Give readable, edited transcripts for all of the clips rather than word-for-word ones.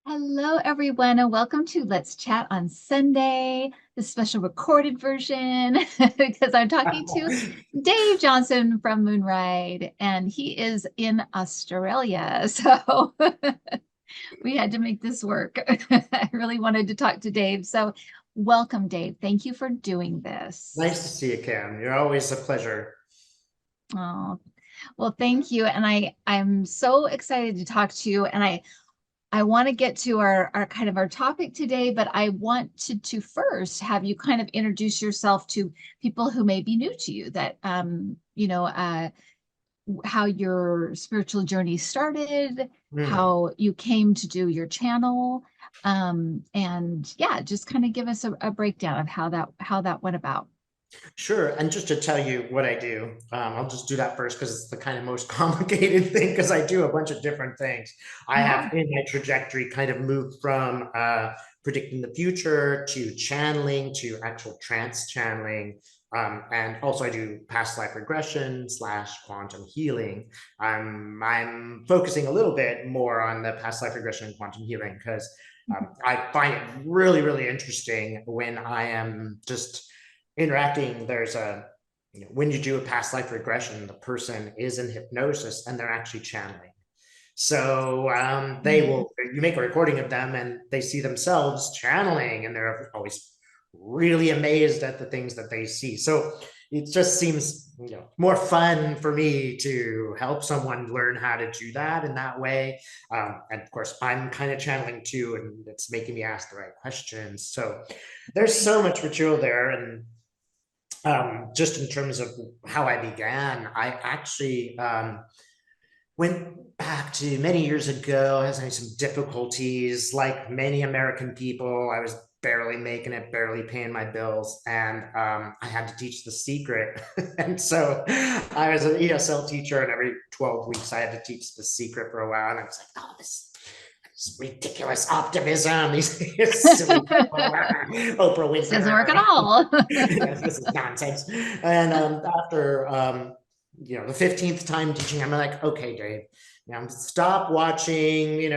Hello, everyone, and welcome to Let's Chat on Sunday, the special recorded version, because I'm talking to Dave Johnson from Moonride, and he is in Australia. So we had to make this work. I really wanted to talk to Dave. So welcome, Dave. Thank you for doing this. Nice to see you, Cam. You're always a pleasure. Oh, well, thank you. And I'm so excited to talk to you. And I want to get to our kind of our topic today, but I want to first have you kind of introduce yourself to people who may be new to you, that how your spiritual journey started, Hmm. how you came to do your channel, and yeah, just kind of give us a breakdown of how that went about. Sure. And just to tell you what I do, I'll just do that first because it's the kind of most complicated thing because I do a bunch of different things. I Yeah. have in my trajectory kind of moved from predicting the future to channeling to actual trance channeling. And also I do past life regression / quantum healing. I'm focusing a little bit more on the past life regression and quantum healing because I find it really, really interesting when I am just interacting. There's a, when you do a past life regression, the person is in hypnosis and they're actually channeling. So they Mm. will, you make a recording of them and they see themselves channeling and they're always really amazed at the things that they see. So it just seems, more fun for me to help someone learn how to do that in that way. And of course, I'm kind of channeling too, and it's making me ask the right questions. So there's Right. so much material there. And just in terms of how I began, I actually went back to many years ago. I was having some difficulties, like many American people. I was barely making it, barely paying my bills, and I had to teach The Secret. And so I was an ESL teacher, and every 12 weeks I had to teach The Secret for a while. And I was like, oh, this ridiculous optimism, these silly people, Oprah This doesn't Winfrey. work at all. Yes, this is nonsense. And after the 15th time teaching, I'm like, okay, Dave, stop watching,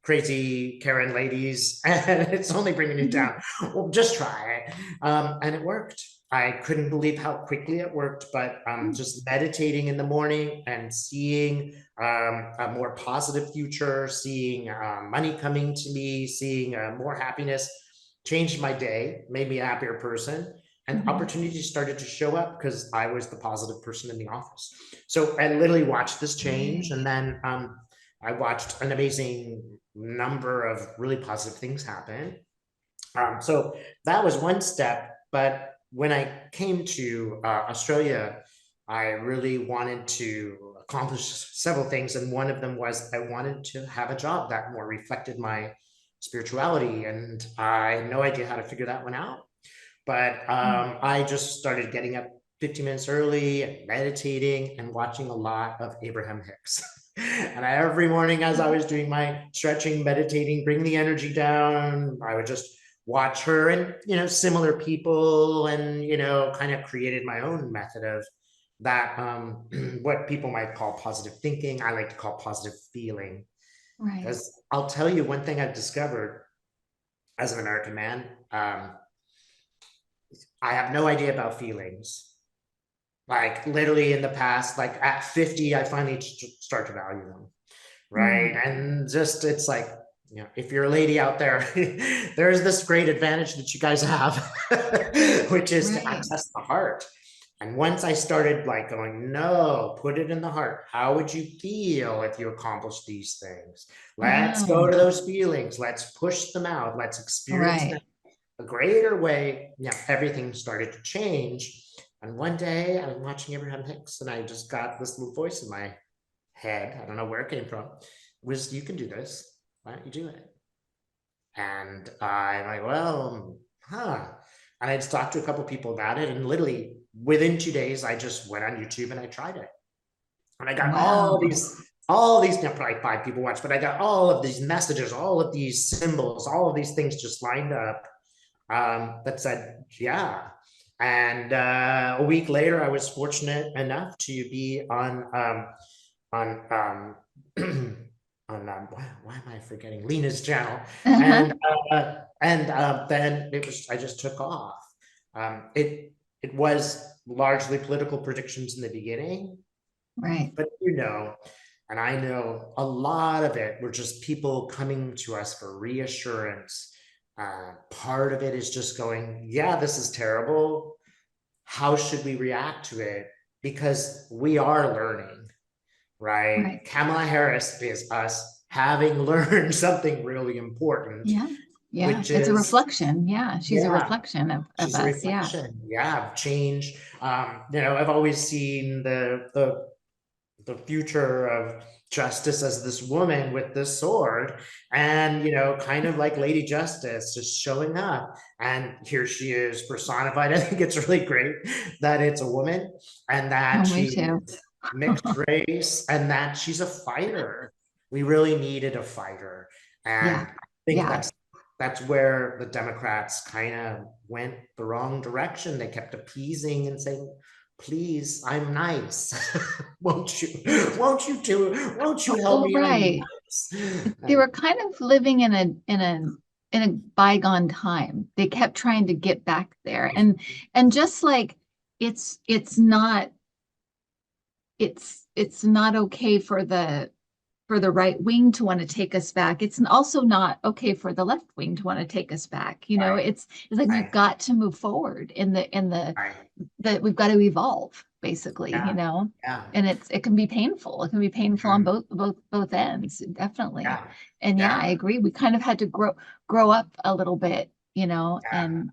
crazy Karen ladies, and it's only bringing you down. Well, just try it. And it worked. I couldn't believe how quickly it worked, but just meditating in the morning and seeing a more positive future, seeing money coming to me, seeing more happiness changed my day, made me a happier person, and Mhm. opportunities started to show up because I was the positive person in the office. So I literally watched this change, Right. and then I watched an amazing number of really positive things happen. So that was one step. But when I came to Australia, I really wanted to accomplish several things. And one of them was I wanted to have a job that more reflected my spirituality. And I had no idea how to figure that one out. But Mm. I just started getting up 15 minutes early and meditating and watching a lot of Abraham Hicks. And every morning, as I was doing my stretching, meditating, bring the energy down, I would just watch her and, similar people, and, kind of created my own method of that, what people might call positive thinking. I like to call positive feeling. Right. Because I'll tell you one thing I've discovered as an American man. I have no idea about feelings. Like literally in the past, like at 50, I finally start to value them. Right. Mm. And just, it's like, if you're a lady out there, there's this great advantage that you guys have, which is to Right. access the heart. And once I started like going, no, put it in the heart. How would you feel if you accomplished these things? Let's go Oh, to those feelings. Let's push them out. Let's experience them right. a greater way. Everything started to change. And one day I was watching Abraham Hicks and I just got this little voice in my head. I don't know where it came from. It was, you can do this. Why don't you do it? And I'm like, well, huh. And I just talked to a couple people about it. And literally within 2 days, I just went on YouTube and I tried it. And I got Wow. all these, probably 5 people watched, but I got all of these messages, all of these symbols, all of these things just lined up, that said, yeah. And a week later, I was fortunate enough to be on why am I forgetting Lena's channel? Uh-huh. And then I just took off. It was largely political predictions in the beginning, Right. but you know, and I know a lot of it were just people coming to us for reassurance. Part of it is just going, yeah, this is terrible. How should we react to it? Because we are learning, right? Right. Kamala Harris is us having learned something really important, Yeah. Yeah. which It's a is, reflection. Yeah. She's a yeah, reflection of she's a us. Yeah. reflection, yeah, of change. I've always seen the future of justice as this woman with this sword, and kind of like Lady Justice just showing up, and here she is personified. I think it's really great that it's a woman, and Oh, that me she too. mixed race, and that she's a fighter. We really needed a fighter. And Yeah. I think Yeah. that's where the Democrats kind of went the wrong direction. They kept appeasing and saying, please, I'm nice. won't you help Oh, me? I'm right. nice. They were kind of living in a bygone time. They kept trying to get back there. And just like it's not it's not okay for the right wing to want to take us back. It's also not okay for the left wing to want to take us back. Right, It's like we've right, got to move forward in the right. that we've got to evolve, basically, Yeah, yeah. and it can be painful. It can be painful on Mhm. both ends, definitely. Yeah, And yeah, yeah, I agree. We kind of had to grow up a little bit, yeah, and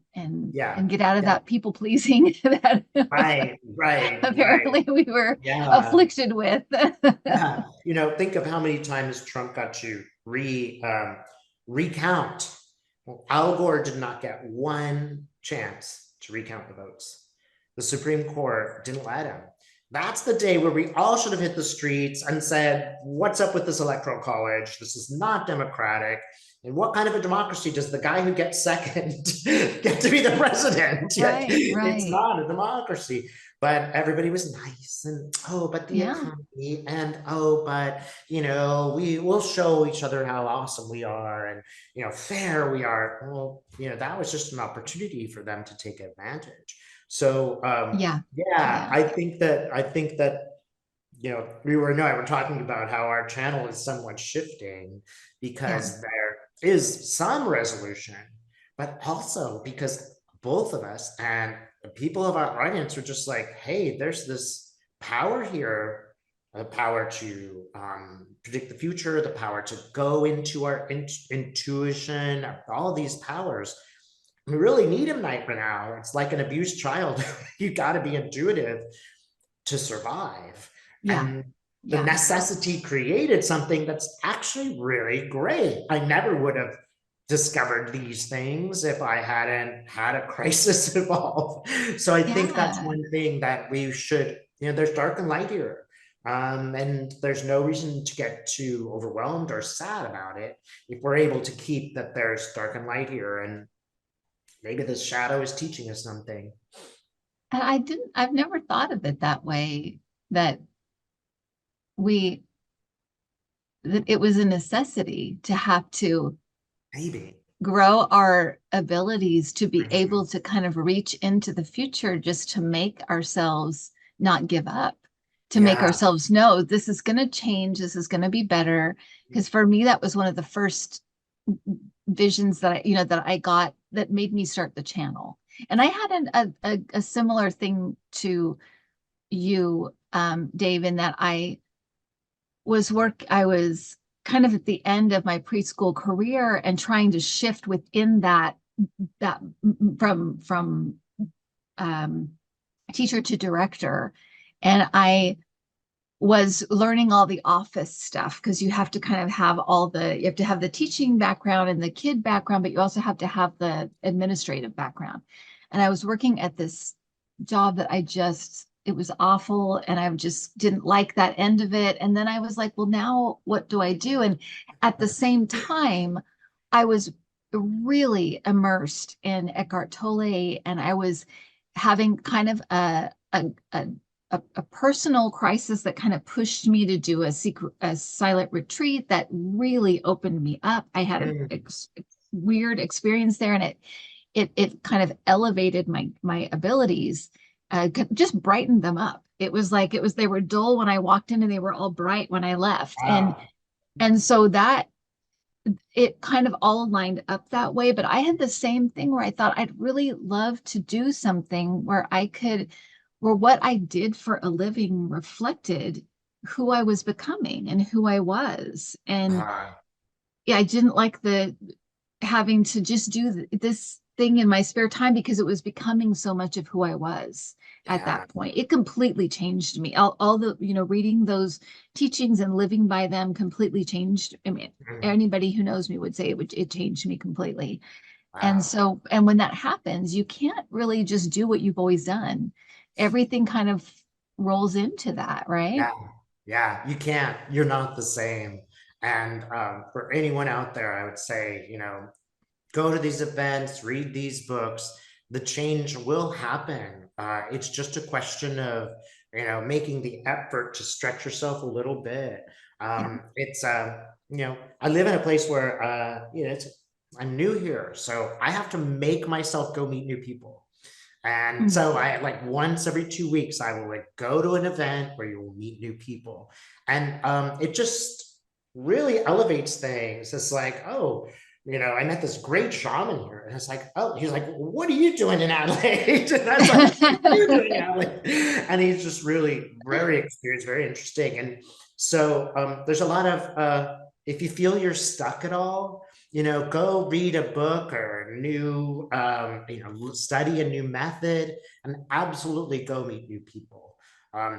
yeah, get out of yeah. that people pleasing that Right, right, right. apparently we were Yeah. afflicted with. Yeah, think of how many times Trump got to recount. Well, Al Gore did not get one chance to recount the votes. The Supreme Court didn't let him. That's the day where we all should have hit the streets and said, "What's up with this electoral college? This is not democratic. And what kind of a democracy does the guy who gets second get to be the president?" Like, Right, it's right. not a democracy. But everybody was nice, and oh, but the Yeah, economy, and oh, but we will show each other how awesome we are, and fair we are. Well, that was just an opportunity for them to take advantage. So yeah, yeah, yeah, I think that we were no, we're talking about how our channel is somewhat shifting yeah, because there is some resolution, but also because both of us and the people of our audience are just like, hey, there's this power here, the power to predict the future, the power to go into our intuition, all these powers. We really need them right now. It's like an abused child. You got to be intuitive to survive. yeah, And the yeah, necessity created something that's actually really great. I never would have discovered these things if I hadn't had a crisis evolve. So I think that's yeah. one thing that we should, there's dark and light here. And there's no reason to get too overwhelmed or sad about it if we're able to keep that there's dark and light here. And maybe this shadow is teaching us something. And I've never thought of it that way, that we, that it was a necessity to have to Maybe. grow our abilities to be Mhm. able to kind of reach into the future just to make ourselves not give up, to make Yeah. ourselves know this is going to change, this is going to be better. Because for me, that was one of the first visions that I got that made me start the channel. And I had a similar thing to you, Dave, in that I was kind of at the end of my preschool career and trying to shift within that from um, teacher to director, and I was learning all the office stuff because you have to kind of have you have to have the teaching background and the kid background, but you also have to have the administrative background. And I was working at this job that it was awful, and I just didn't like that end of it. And then I was like, well, now what do I do? And at the same time, I was really immersed in Eckhart Tolle, and I was having kind of a a personal crisis that kind of pushed me to do a silent retreat that really opened me up. I had a Mm. weird experience there, and it kind of elevated my abilities, just brightened them up. It was like they were dull when I walked in and they were all bright when I left. Wow. And so that it kind of all lined up that way. But I had the same thing where I thought I'd really love to do something where what I did for a living reflected who I was becoming and who I was. And Uh, yeah, I didn't like the having to just do this thing in my spare time because it was becoming so much of who I was at yeah. that point. It completely changed me. All the, reading those teachings and living by them completely changed. I mean, Mm. anybody who knows me would say it changed me completely. And Wow. so, and when that happens, you can't really just do what you've always done. Everything kind of rolls into that, right? Yeah. Yeah. You can't. You're not the same. And for anyone out there, I would say, go to these events, read these books. The change will happen. It's just a question of, making the effort to stretch yourself a little bit. Yeah. I live in a place where, I'm new here, so I have to make myself go meet new people. And Mm. so I like once every 2 weeks, I will like go to an event where you will meet new people. And it just really elevates things. It's like, oh, I met this great shaman here. And it's like, oh, he's like, what are you doing in Adelaide? And I was like, what are you doing in Adelaide? And he's just really very experienced, very interesting. And so there's a lot of, if you feel you're stuck at all, go read a book or a new, study a new method and absolutely go meet new people.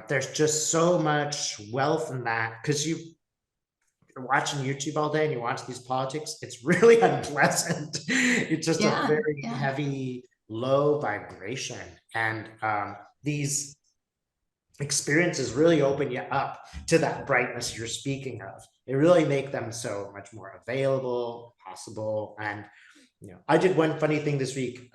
There's just so much wealth in that because you're watching YouTube all day and you watch these politics, it's really unpleasant. It's just a Yeah, very yeah, heavy, low vibration. And these experiences really open you up to that brightness you're speaking of. They really make them so much more available, possible. And I did one funny thing this week,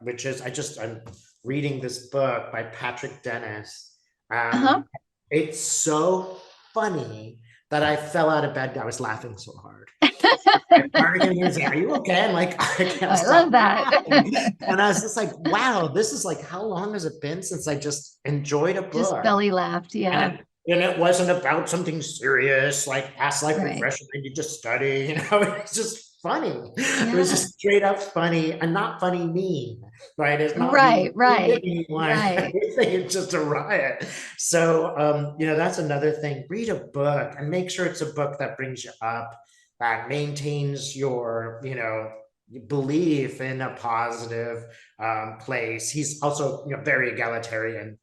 which is I'm reading this book by Patrick Dennis. uh-huh. It's so funny that I fell out of bed. I was laughing so hard. My partner came here and said, "Are you okay?" I'm like, I can't I love stop that. laughing. And I was just like, wow, this is like, how long has it been since I just enjoyed a Just book? belly laughed. And Yeah, it wasn't about something serious, like past life right. regression, and you just study, it's just funny. It was Yeah, just straight up funny and not funny mean, right? It's not being right, right, anyone. right. It's just a riot. So, that's another thing. Read a book and make sure it's a book that brings you up, that maintains your, belief in a positive place. He's also, very egalitarian,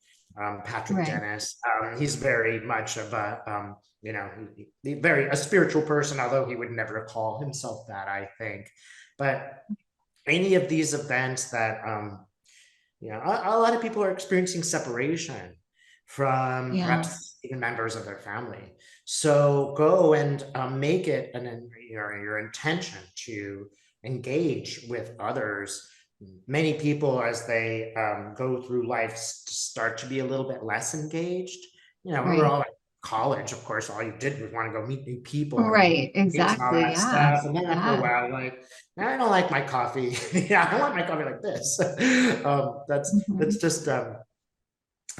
Patrick Right, Dennis. He's very much of a, very a spiritual person, although he would never call himself that, I think. But any of these events that, a lot of people are experiencing separation from yeah, perhaps even members of their family. So go and make it your intention to engage with others. Many people, as they go through life, start to be a little bit less engaged. When we're right, all at college, of course, all you did was want to go meet new people and right, meet and all exactly. that Yeah, stuff. And then after a yeah. while, like, I don't like my coffee. Yeah, I want my coffee like this. That's Mhm. just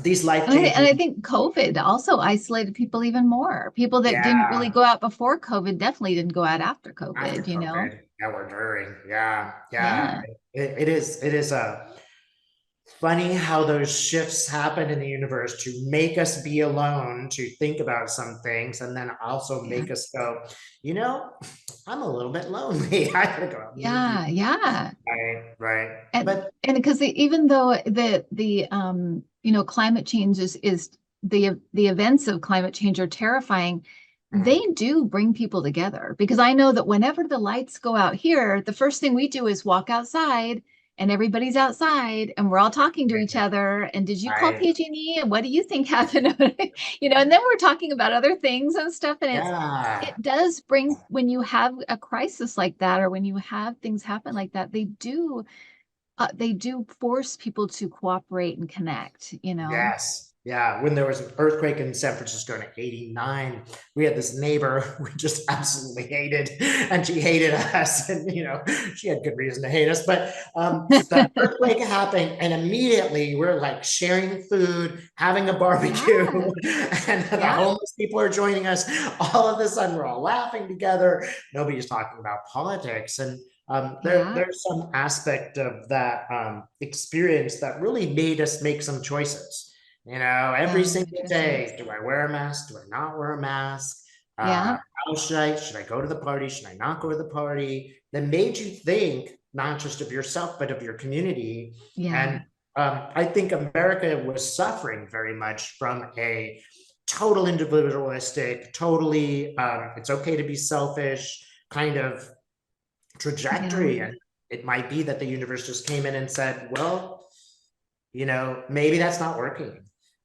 these life And changing. I think COVID also isolated people even more. People that didn't really Yeah, go out before COVID definitely didn't go out after after COVID, you know? COVID, yeah, we're during. Yeah, yeah. Yeah, It is funny how those shifts happen in the universe to make us be alone to think about some things, and then also yeah, make us go, you know, I'm a little bit lonely. I gotta go out and meet yeah, people. yeah. Right, right. And But because even though the climate change is the events of climate change are terrifying, they mm, do bring people together. Because I know that whenever the lights go out here, the first thing we do is walk outside, and everybody's outside and we're all talking to each other. And did you call I, PG&E? And what do you think happened? And then we're talking about other things and stuff. And yeah, it does bring, when you have a crisis like that, or when you have things happen like that, they do force people to cooperate and connect. yes, Yeah, when there was an earthquake in San Francisco in '89, we had this neighbor we just absolutely hated, and she hated us, and she had good reason to hate us. But the earthquake happened, and immediately we're like sharing food, having a barbecue, Yeah. and the Yeah. homeless people are joining us. All of a sudden, we're all laughing together. Nobody's talking about politics, and Yeah. there's some aspect of that experience that really made us make some choices. Every Yeah. single Choices. day, do I wear a mask? Do I not wear a mask? Yeah. How should I go to the party? Should I not go to the party? That made you think not just of yourself, but of your community. Yeah. And I think America was suffering very much from a total individualistic, totally it's okay to be selfish kind of Yeah. trajectory. And it might be that the universe just came in and said, well, maybe that's not working.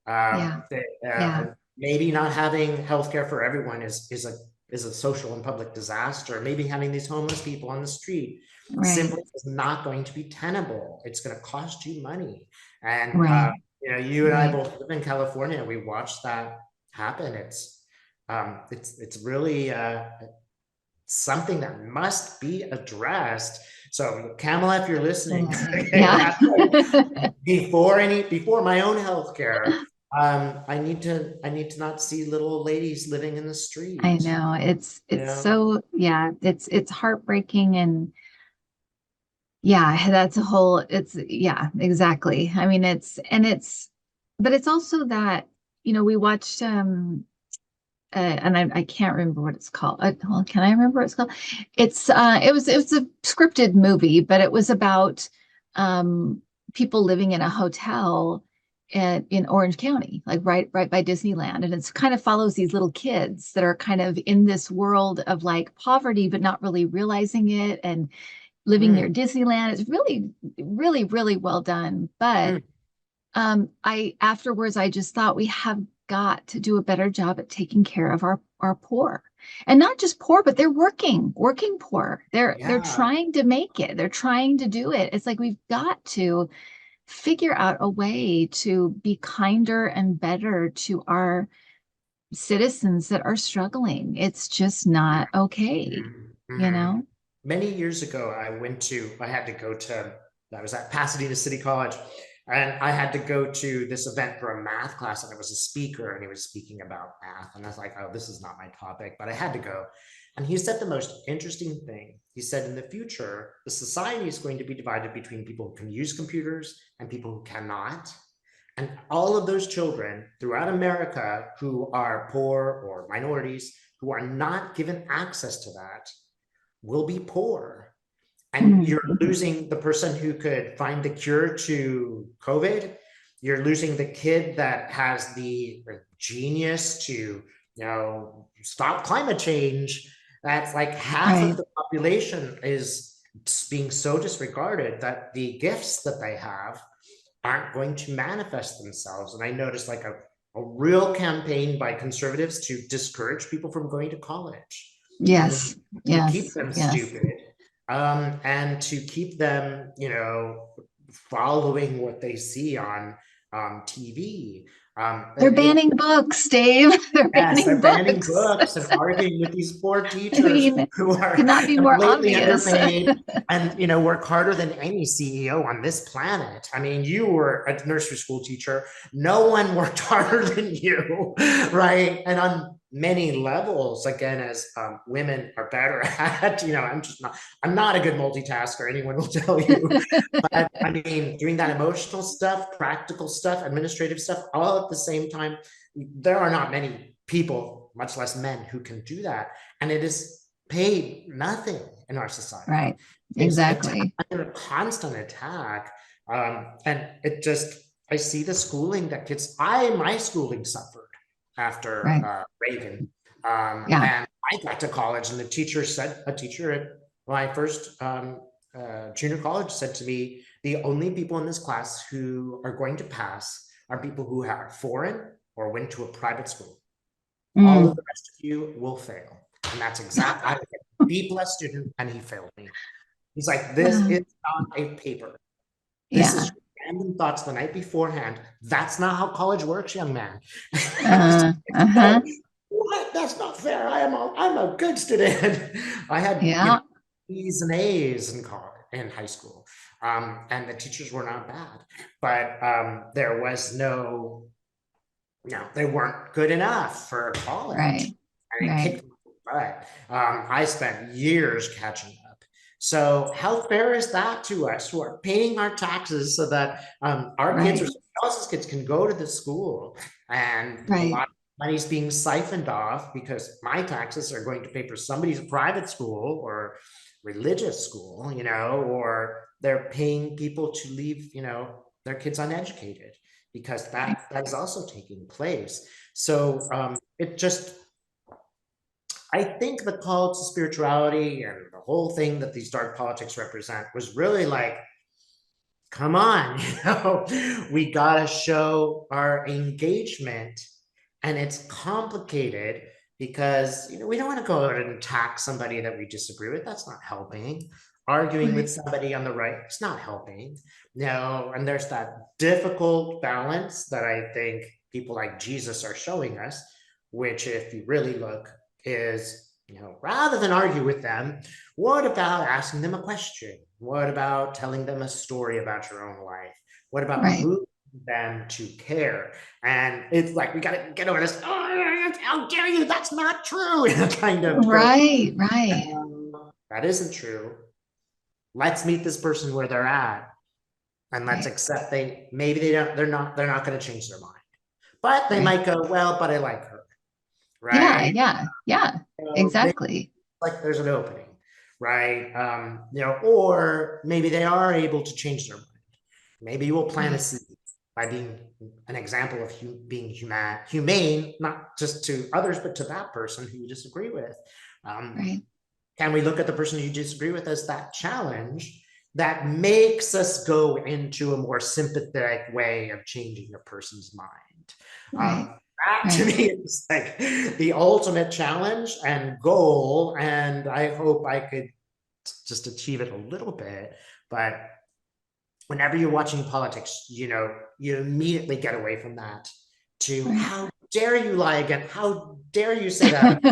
Yeah. Yeah. Maybe not having healthcare for everyone is a social and public disaster. Maybe having these homeless people on the street Right. simply is not going to be tenable. It's going to cost you money. And Right. you and I Right. both live in California. We watched that happen. It's really something that must be addressed. So, Kamala, if you're listening, Absolutely. Yeah. before my own healthcare, I need to not see little old ladies living in the I street. know. You It's know, so, yeah, it's heartbreaking, and yeah, that's a whole, it's, yeah, exactly. I mean, but it's also that, we watched and I can't remember what it's called. Well, can I remember what it's called? It was a scripted movie, but it was about um people living in a hotel in Orange County, like right by Disneyland, and it's kind of follows these little kids that are kind of in this world of like poverty, but not really realizing it, and living mm, near Disneyland. It's really, really, really well done. But mm, I afterwards I just thought we have got to do a better job at taking care of our poor. And not just poor, but they're working poor. They're yeah. trying to make it. They're trying to do it. It's like we've got to figure out a way to be kinder and better to our citizens that are struggling. It's just not okay, Mhm, you mhm. know? Many years ago, I had to go to, I was at Pasadena City College, and I had to go to this event for a math class, and there was a speaker, and he was speaking about math. And I was like, oh, this is not my topic, but I had to go. And he said the most interesting thing. He said, in the future, the society is going to be divided between people who can use computers and people who cannot. And all of those children throughout America who are poor or minorities who are not given access to that will be poor. And Mm, you're losing the person who could find the cure to COVID. You're losing the kid that has the genius to, stop climate change. That's like half of right. the population is being so disregarded that the gifts that they have aren't going to manifest themselves. And I noticed like a real campaign by conservatives to discourage people from going to college and Yes. to keep Yes. them Yes. stupid, and to keep them, following what they see on TV. They're banning books, Dave. They're Yes, banning they're banning books. books and arguing with these poor I teachers mean, who are could not be more blatantly obvious. underpaid and work harder than any CEO on this planet. I mean, you were a nursery school teacher. No one worked harder than you, right? And on many levels, again, as women are better at, I'm not a good multitasker. Anyone will tell you. But I mean, doing that emotional stuff, practical stuff, administrative stuff, all at the same time, there are not many people, much less men, who can do that. And it is paid nothing in our society. Right. It's attack, Exactly. a constant attack. And I see the schooling that kids, my schooling suffered after Right. Reagan. Yeah. And I got to college, and a teacher at my first junior college said to me, the only people in this class who are going to pass are people who are foreign or went to a private school. All of Mm. the rest of you will fail. And that's exactly, I was a B plus student, and he failed me. He's like, this is not a paper. This is Yeah. random thoughts the night beforehand. That's not how college works, young man. Uh-huh. What? That's not fair. I'm a good student. I had, Yeah, B's and A's in college, in high school. And the teachers were not bad, but there was no, they weren't good enough for college. right, And it right, kicked my butt. I spent years catching up. So how fair is that to us who are paying our taxes so that our kids or right, somebody else's kids can go to the school, and a right, lot of money's being siphoned off because my taxes are going to pay for somebody's private school or religious school, or they're paying people to leave, their kids uneducated, because right, that is also taking place. So it just, I think the call to spirituality and the whole thing that these dark politics represent was really like, come on, we gotta show our engagement. And it's complicated because we don't want to go out and attack somebody that we disagree with. That's not helping. Arguing with right, somebody on the right, it's not helping. No, and there's that difficult balance that I think people like Jesus are showing us, which, if you really look, is, rather than argue with them, what about asking them a question? What about telling them a story about your own life? What about right, moving them to care? And it's like, we got to get over this. Oh, how dare you? That's not true. Kind of go, right, right, that isn't true. Let's meet this person where they're at, and let's right. accept maybe they're not going to change their mind. But they Right. might go, well, but I like her, Yeah, right? yeah, yeah, So they exactly. like there's an opening, right? Or maybe they are able to change their mind. Maybe you will plant a Right, seed by being an example of being humane, not just to others, but to that person who you disagree with. Um, right, can we look at the person you disagree with as that challenge that makes us go into a more sympathetic way of changing a person's mind? right, That to right, me is like the ultimate challenge and goal. And I hope I could just achieve it a little bit. But whenever you're watching politics, you immediately get away from that to, right. how dare you lie again? How dare you say that?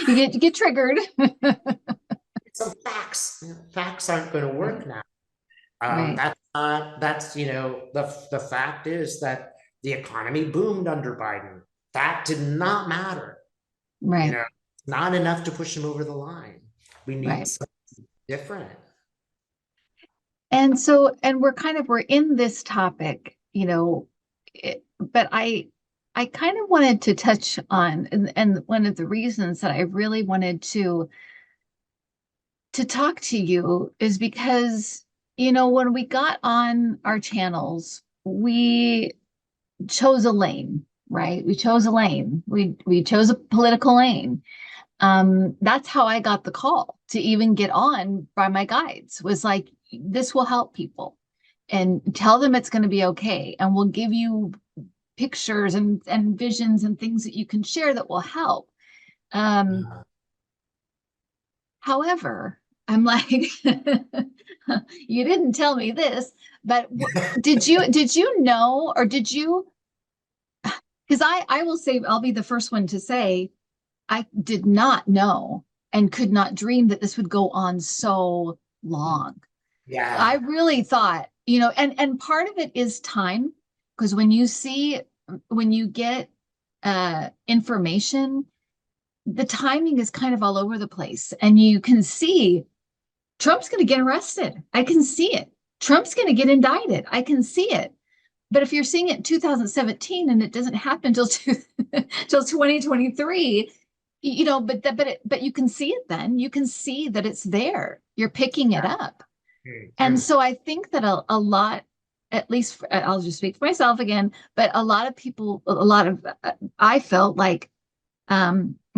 You get triggered. Some facts. Facts aren't going to work Right, now. right, That's the fact is that the economy boomed under Biden. That did not matter. You right, know, not enough to push him over the line. We need right. something different. And we're in this topic, but I kind of wanted to touch on, and one of the reasons that I really wanted to talk to you is because, when we got on our channels, we chose a lane, right? We chose a lane. We chose a political lane. That's how I got the call to even get on by my guides, was like, this will help people, and tell them it's going to be okay. And we'll give you pictures and visions and things that you can share that will help. Um, However, I'm like, you didn't tell me this, but did you know, or did you? Because I will say, I'll be the first one to say, I did not know and could not dream that this would go on so long. I Yeah. really thought, and part of it is time, because when you get information, the timing is kind of all over the place, and you can see Trump's going to get arrested. I can see it. Trump's going to get indicted. I can see it. But if you're seeing it in 2017 and it doesn't happen till till 2023, but you can see it then. You can see that it's there. You're picking it up. And Mhm. so I think that a lot, at least I'll just speak for myself again, but a lot of people, I felt like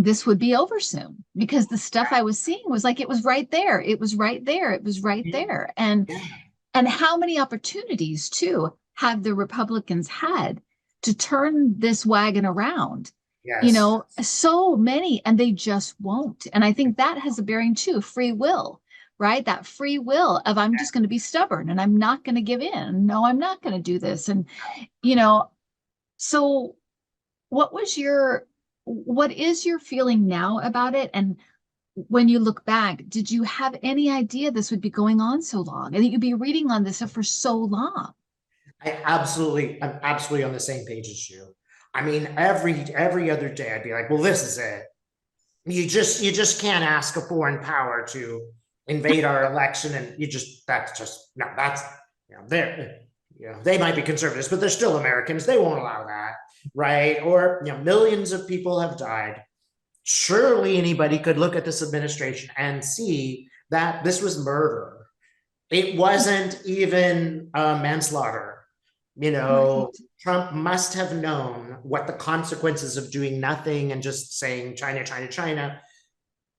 this would be over soon, because the stuff I was seeing was like, it was right there. It was right there. It was right there. Yeah. And how many opportunities too have the Republicans had to turn this wagon around? Yes. So many, and they just won't. And I think that has a bearing too, free will. right? That free will of I'm just going to be stubborn and I'm not going to give in. No, I'm not going to do this. And, you know, so what was what is your feeling now about it? And when you look back, did you have any idea this would be going on so long and that you'd be reading on this for so long? I'm absolutely on the same page as you. I mean, every other day I'd be like, well, this is it. You just can't ask a foreign power to invade our election, and that's just no, that's they're they might be conservatives, but they're still Americans. They won't allow that, right? Or millions of people have died. Surely anybody could look at this administration and see that this was murder. It wasn't even manslaughter. Right. Trump must have known what the consequences of doing nothing and just saying China, China, China.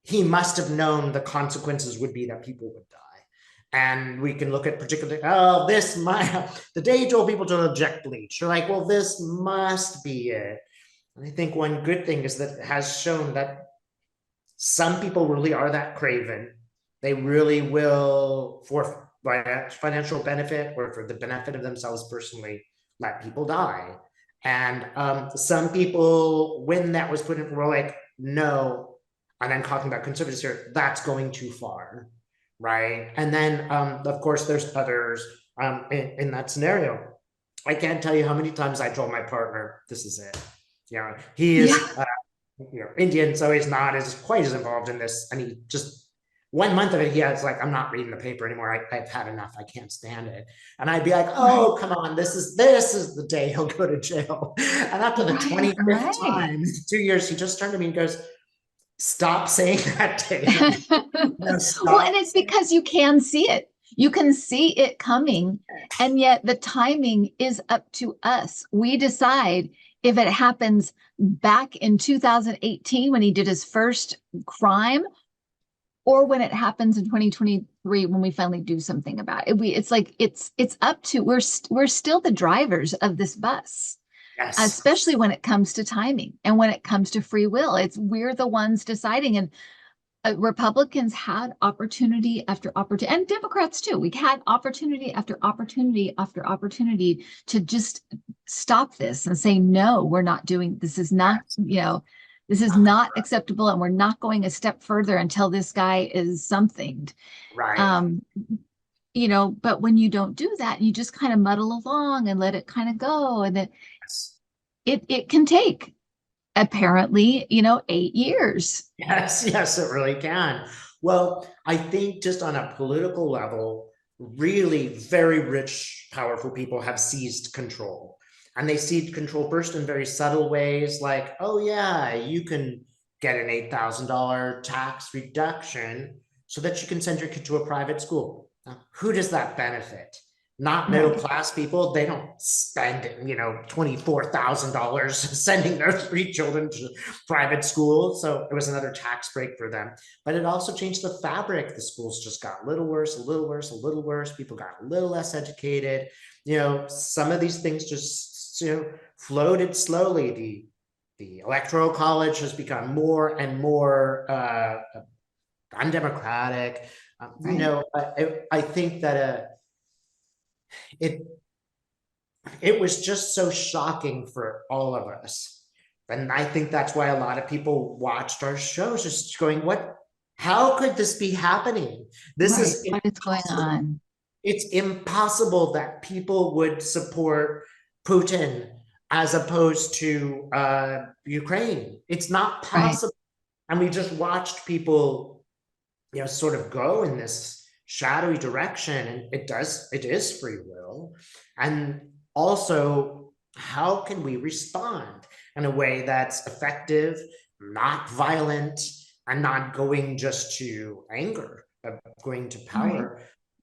He must have known the consequences would be that people would die. And we can look at particularly, oh, this might, the day he told people to inject bleach. You're like, well, this must be it. And I think one good thing is that it has shown that some people really are that craven. They really will, for financial benefit or for the benefit of themselves personally, let people die. And some people, when that was put in, were like, no. And I'm talking about conservatives here, that's going too far. Right. And then, of course, there's others in that scenario. I can't tell you how many times I told my partner, this is it. He Yeah. is Indian, so he's not as quite as involved in this. And he just 1 month of it, he has like, I'm not reading the paper anymore. I've had enough. I can't stand it. And I'd be like, Right. oh, come on, this is the day he'll go to jail. And after the Right. 25th Right. time, 2 years, he just turned to me and goes, stop saying that, David. Well, and Stop. it's because you can see it. You can see it coming, and yet the timing is up to us. We decide if it happens back in 2018 when he did his first crime, or when it happens in 2023 when we finally do something about it. It's like it's up to we're still the drivers of this bus, Yes. especially when it comes to timing and when it comes to free will. It's we're the ones deciding. And Republicans had opportunity after opportunity, and Democrats too. We had opportunity after opportunity after opportunity to just stop this and say, no, we're not doing this. Is not, this is not acceptable, and we're not going a step further until this guy is something. Right. Um, but when you don't do that, you just kind of muddle along and let it kind of go, and Yes. it can take apparently, 8 years. Yes, yes, it really can. Well, I think just on a political level, really very rich, powerful people have seized control. And they seized control first in very subtle ways, like, oh, yeah, you can get an $8,000 tax reduction so that you can send your kid to a private school. Now, who does that benefit? Not middle Right. class people. They don't spend, $24,000 sending their three children to private schools. So it was another tax break for them. But it also changed the fabric. The schools just got a little worse, a little worse, a little worse. People got a little less educated. Some of these things just floated slowly. The electoral college has become more and more undemocratic. Right. I think that it it was just so shocking for all of us. And I think that's why a lot of people watched our shows, just going, what, how could this be happening? This Right. is What is going impossible. on? It's impossible that people would support Putin as opposed to Ukraine. It's not Right. possible. And we just watched people, sort of go in this shadowy direction. And it is free will. And also, how can we respond in a way that's effective, not violent, and not going just to anger, but going to Right. power?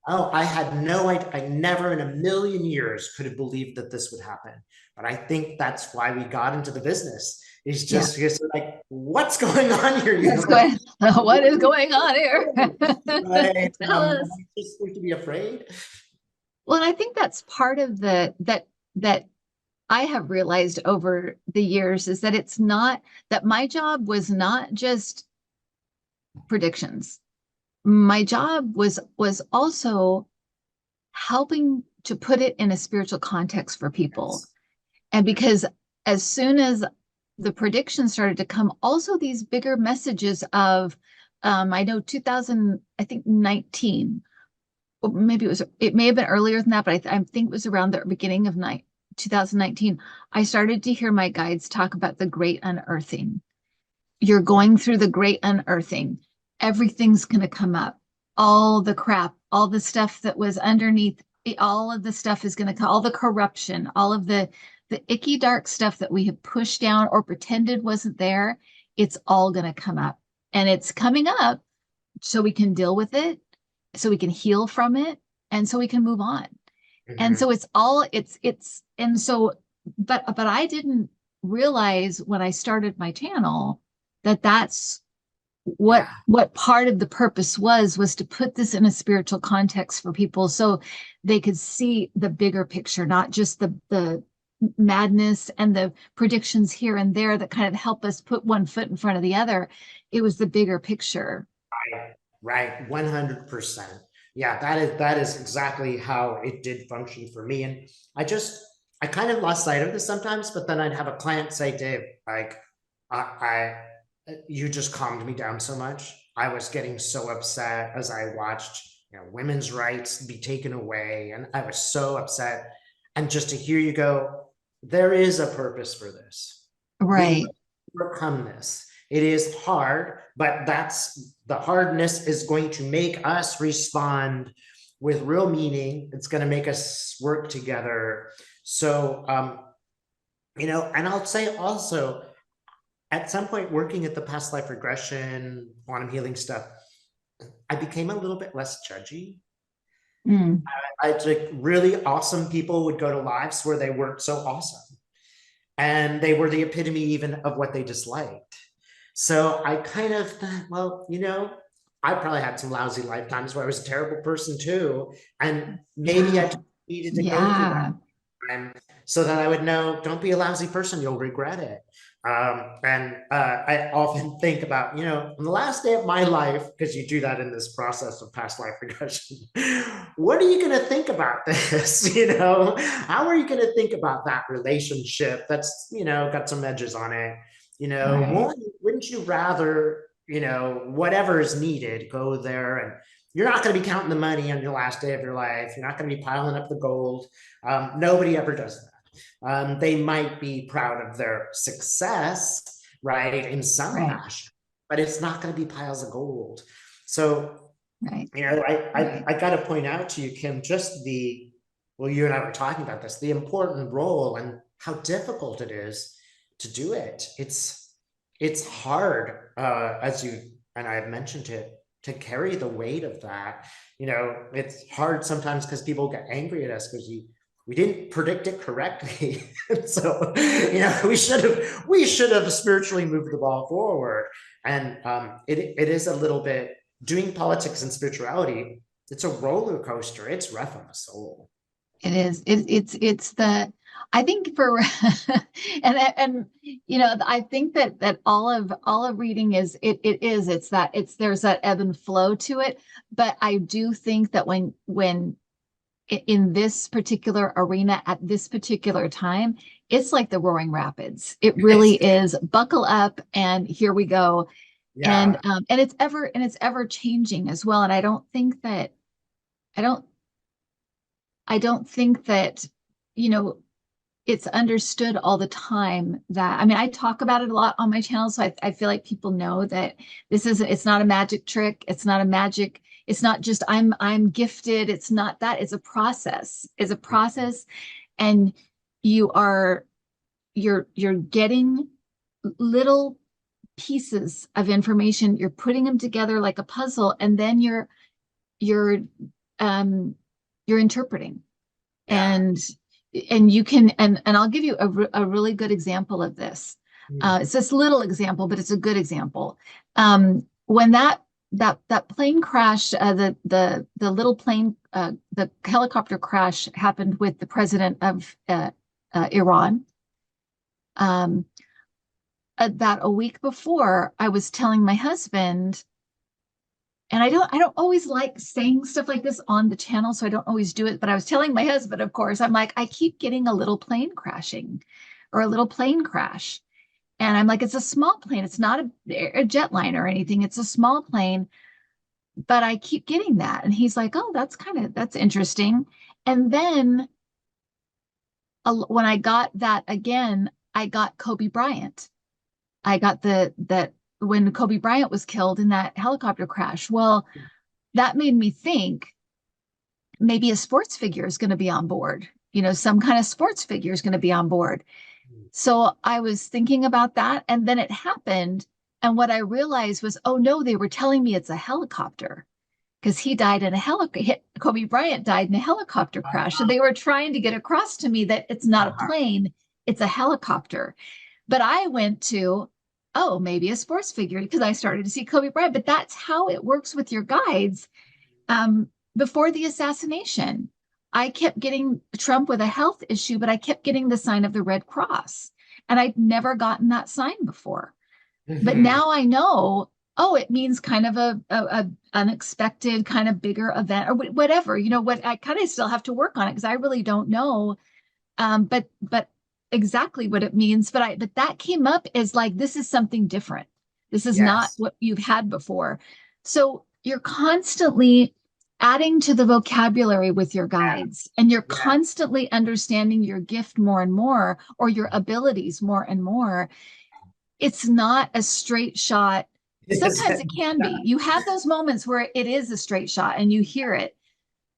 Oh, I had no idea. I never in a million years could have believed that this would happen. But I think that's why we got into the business. Is Yeah. just like, what's going on here, What's universe? going what is going on here? Right. Tell Am us. I just supposed to be afraid? Well, and I think that's part of the that I have realized over the years is that it's not that my job was not just predictions. my job was also helping to put it in a spiritual context for people. Yes. And because as soon as the predictions started to come, also these bigger messages of, I know 2000, I think 19, or maybe it may have been earlier than that, but I think it was around the beginning of 2019. I started to hear my guides talk about the great unearthing. You're going through the great unearthing. Everything's going to come up. All the crap, all the stuff that was underneath, all of the stuff is going to come, all the corruption, all of the icky dark stuff that we have pushed down or pretended wasn't there, it's all going to come up. And it's coming up so we can deal with it, so we can heal from it, and so we can move on. And Mhm. so and so but I didn't realize when I started my channel that that's Yeah. what part of the purpose was to put this in a spiritual context for people so they could see the bigger picture, not just the madness and the predictions here and there that kind of help us put one foot in front of the other. It was the bigger picture. Right, right, 100%. Yeah, that is exactly how it did function for me. And I kind of lost sight of this sometimes, but then I'd have a client say, Dave, like, you just calmed me down so much. I was getting so upset as I watched, women's rights be taken away, and I was so upset. And just to hear you go, there is a purpose for this. We will Right, overcome this. It is hard, but that's the hardness is going to make us respond with real meaning. It's going to make us work together. So, and I'll say also, at some point working at the past life regression, quantum healing stuff, I became a little bit less judgy. mm, I like really awesome people would go to lives where they weren't so awesome. And they were the epitome even of what they disliked. So I kind of thought, well, I probably had some lousy lifetimes where I was a terrible person too. And maybe I yeah, needed to go through that yeah, time so that I would know, don't be a lousy person, you'll regret it. And I often think about, on the last day of my life, because you do that in this process of past life regression, what are you going to think about this? How are you going to think about that relationship that's, got some edges on it? right, Wouldn't you rather, whatever is needed, go there, and you're not going to be counting the money on your last day of your life. You're not going to be piling up the gold. Nobody ever does that. They might be proud of their success, right, in some right, fashion, but it's not going to be piles of gold. So, right, I right. got to point out to you, Kim, just well, you and I were talking about this, the important role and how difficult it is to do it. It's hard, as you and I have mentioned it, to carry the weight of that. It's hard sometimes because people get angry at us because we didn't predict it correctly. So, we should have spiritually moved the ball forward. And it is a little bit doing politics and spirituality. It's a roller coaster. It's rough on the soul. It is. It's the. I think for and I think that all of reading is it's that there's that ebb and flow to it. But I do think that when in this particular arena at this particular time, it's like the roaring rapids. It really It's is. Buckle up and here we go. yeah, And it's ever changing as well. And I don't I don't think that, you know, it's understood all the time that, I mean, I talk about it a lot on my channel. So I feel like people know that it's not a magic trick. It's not just I'm gifted. It's not that. It's a process. It's a process. And you are, you're getting little pieces of information. You're putting them together like a puzzle, and then you're, um, you're interpreting yeah. and you can and I'll give you a really good example of this. Mm. It's this little example, but it's a good example. When that plane crash, the little plane, the helicopter crash happened with the president of Iran. Um, that a week before, I was telling my husband, And I don't always like saying stuff like this on the channel, so I don't always do it. But I was telling my husband, of course, I'm like, I keep getting a little plane crashing or a little plane crash. And I'm like, it's a small plane. It's not a jetliner or anything. It's a small plane, but I keep getting that. And he's like, oh, that's interesting. And then when I got that again, I got Kobe Bryant. I got that when Kobe Bryant was killed in that helicopter crash. Well, that made me think maybe a sports figure is going to be on board. Some kind of sports figure is going to be on board. So I was thinking about that, and then it happened. And what I realized was, oh no, they were telling me it's a helicopter because he died in a helicopter. Kobe Bryant died in a helicopter crash. So they were trying to get across to me that it's not a plane, it's a helicopter. But I went to, oh, maybe a sports figure because I started to see Kobe Bryant. But that's how it works with your guides. Before the assassination, I kept getting Trump with a health issue, but I kept getting the sign of the Red Cross. And I'd never gotten that sign before. But Mhm. now I know, oh, it means kind of a unexpected kind of bigger event or whatever. What I kind of still have to work on it because I really don't know but exactly what it means. But that came up as like this is something different. This is not Yes. what you've had before. So you're constantly adding to the vocabulary with your guides, and you're Yeah. constantly understanding your gift more and more, or your abilities more and more. It's not a straight shot. Yes. Sometimes it can be. You have those moments where it is a straight shot and you hear it.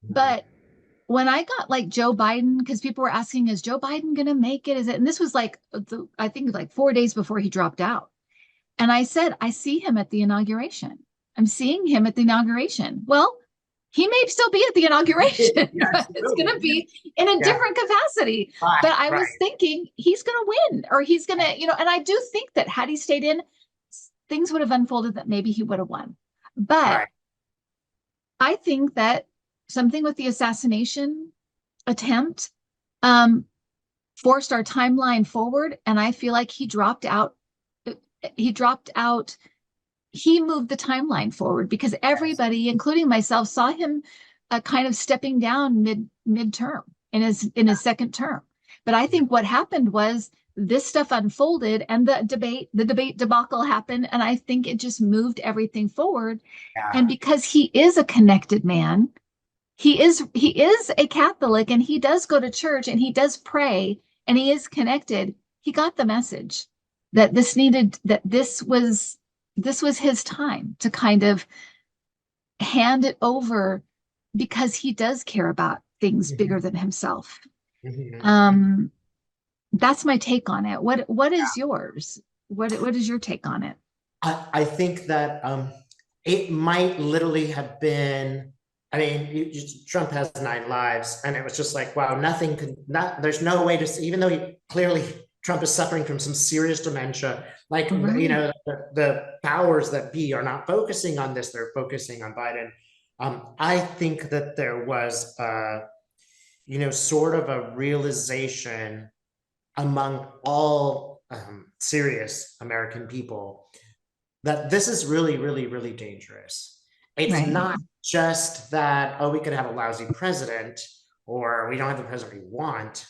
But when I got like Joe Biden, because people were asking, is Joe Biden going to make it? Is it? And this was like, I think like 4 days before he dropped out. And I said, I see him at the inauguration. I'm seeing him at the inauguration. Well, he may still be at the inauguration. Yes, It's going really. to be in a Yeah. different capacity. But Right, I was right, thinking he's going to win or he's going to, and I do think that had he stayed in, things would have unfolded that maybe he would have won. But right. I think that something with the assassination attempt um, forced our timeline forward. And I feel like he dropped out. He dropped out. He moved the timeline forward because Yes. everybody, including myself, saw him kind of stepping down midterm in his second term. But I Yeah. think what happened was this stuff unfolded and the debate debacle happened. And I think it just moved everything forward. And Yeah. because he is a connected man, he is a Catholic and he does go to church and he does pray and he is connected. He got the message that this was his time to kind of hand it over because he does care about things bigger Mhm. than himself. Mhm. Um, that's my take on it. What is yours? What is your take on it? I think that it might literally have been. I mean, Trump has 9 lives, and it was just like, wow, nothing could not. There's no way to see, even though clearly Trump is suffering from some serious dementia. Like, Right, the powers that be are not focusing on this; they're focusing on Biden. I think that there was, sort of a realization among all serious American people that this is really, really, really dangerous. It's right, not just that, oh, we could have a lousy president or we don't have the president we want.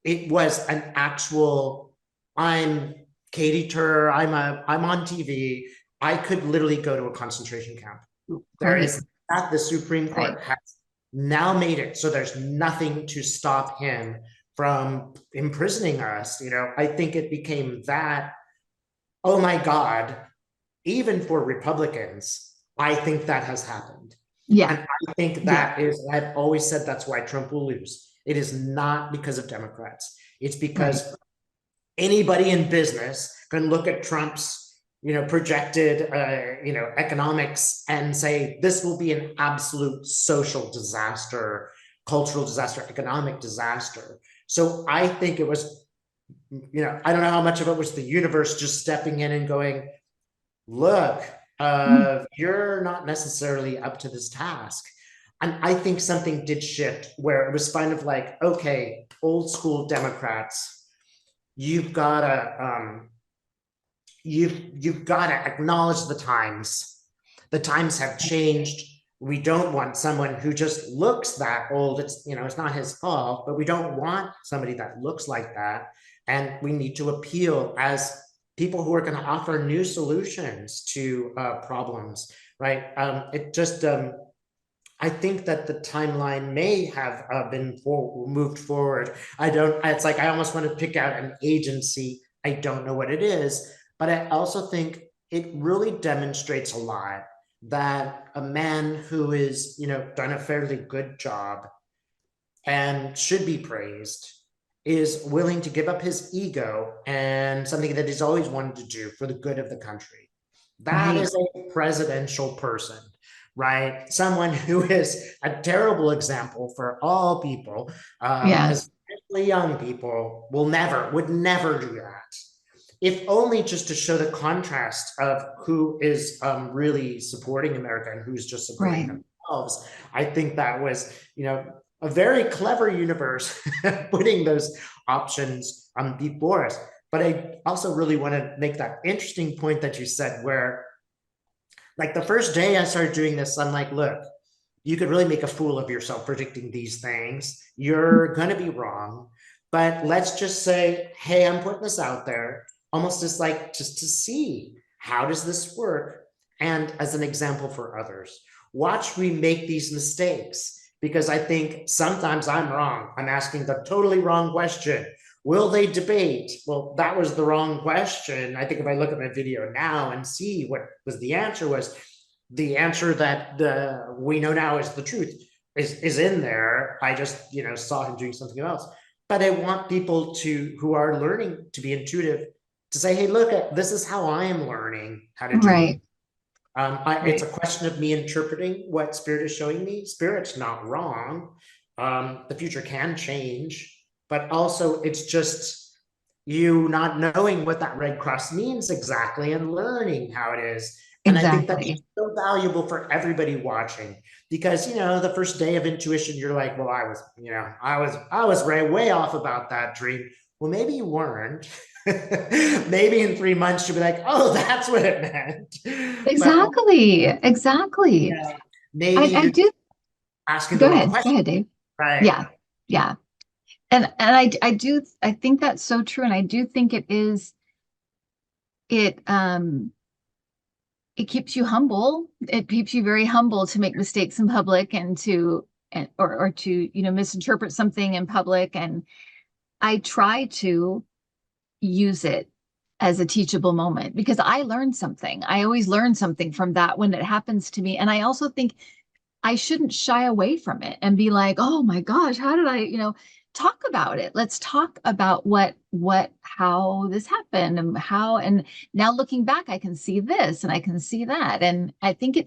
It was an actual, I'm Katie Tur, I'm on TV. I could literally go to a concentration camp. There right, is that the Supreme right. Court has now made it so there's nothing to stop him from imprisoning us. I think it became that, oh my God, even for Republicans, I think that has happened. Yeah, And I think yeah, that is, I've always said that's why Trump will lose. It is not because of Democrats. It's right. because anybody in business can look at Trump's, projected, economics and say this will be an absolute social disaster, cultural disaster, economic disaster. So I think it was, I don't know how much of it was the universe just stepping in and going, look, Mm, you're not necessarily up to this task. And I think something did shift where it was kind of like, okay, old school Democrats, you've got to you've got to acknowledge the times the times have changed. We don't want someone who just looks that old. It's, it's not his fault, but we don't want somebody that looks like that. And we need to appeal as people who are going to offer new solutions to problems, right? It just, I think that the timeline may have been moved forward. It's like I almost want to pick out an agency. I don't know what it is, but I also think it really demonstrates a lot that a man who is, done a fairly good job and should be praised is willing to give up his ego and something that he's always wanted to do for the good of the country. That Right. is a presidential person, right? Someone who is a terrible example for all people, Yes. especially young people, would never do that. If only just to show the contrast of who is really supporting America and who's just supporting Right. themselves. I think that was, a very clever universe putting those options before us. But I also really want to make that interesting point that you said, where like the first day I started doing this, I'm like, look, you could really make a fool of yourself predicting these things. You're going to be wrong. But let's just say, hey, I'm putting this out there almost as like just to see how does this work? And as an example for others, watch me make these mistakes because I think sometimes I'm wrong. I'm asking the totally wrong question. Will they debate? Well, that was the wrong question. I think if I look at my video now and see what was the answer that we know now is the truth is in there. I just, saw him doing something else. But I want people who are learning to be intuitive to say, hey, look, this is how I am learning how to do it. Right. It's a Right. question of me interpreting what spirit is showing me. Spirit's not wrong. The future can change, but also it's just you not knowing what that red cross means exactly and learning how it is. And I think that's Exactly. so valuable for everybody watching because the first day of intuition, you're like, well, I was way off about that dream. Well, maybe you weren't. Maybe in 3 months you'll be like, oh, that's what it meant. But Exactly. Exactly. yeah, maybe I you're do. asking the Go wrong ahead. Go question, ahead, Dave. right? Yeah. Yeah. I think that's so true. And I do think it, it keeps you humble. It keeps you very humble to make mistakes in public and or to, misinterpret something in public. And I try to use it as a teachable moment because I learned something. I always learn something from that when it happens to me. And I also think I shouldn't shy away from it and be like, oh my gosh, how did I, talk about it. Let's talk about how this happened and how, and now looking back, I can see this and I can see that. And I think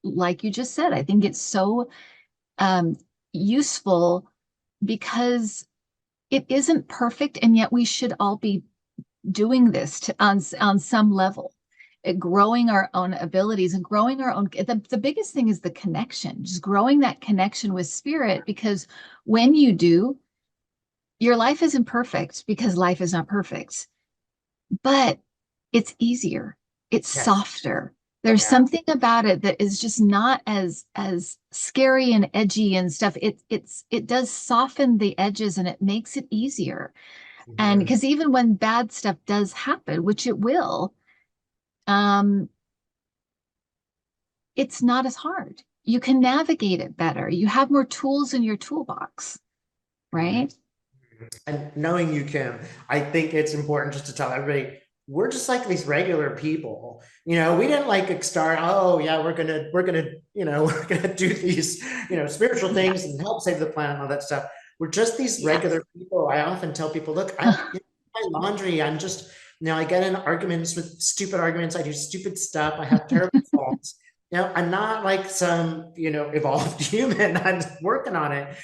like you just said, I think it's so um, useful because it isn't perfect. And yet we should all be doing this on some level, growing our own abilities and growing our own. The biggest thing is the connection, just growing that connection with spirit. Because when you do, your life isn't perfect because life is not perfect, but it's easier. It's Yes. softer. There's Yeah. something about it that is just not as scary and edgy and stuff. It does soften the edges and it makes it easier. And Mhm. because even when bad stuff does happen, which it will, um, it's not as hard. You can navigate it better. You have more tools in your toolbox, Mhm. right? And knowing you, Kim, I think it's important just to tell everybody we're just like these regular people. We didn't like start, oh yeah, we're gonna, we're gonna do these, spiritual Yeah. things and help save the planet and all that stuff. We're just these Yes. regular people. I often tell people, look, my laundry, I'm just, I get in arguments with stupid arguments, I do stupid stuff, I have terrible faults. I'm not like some, evolved human. I'm working on it.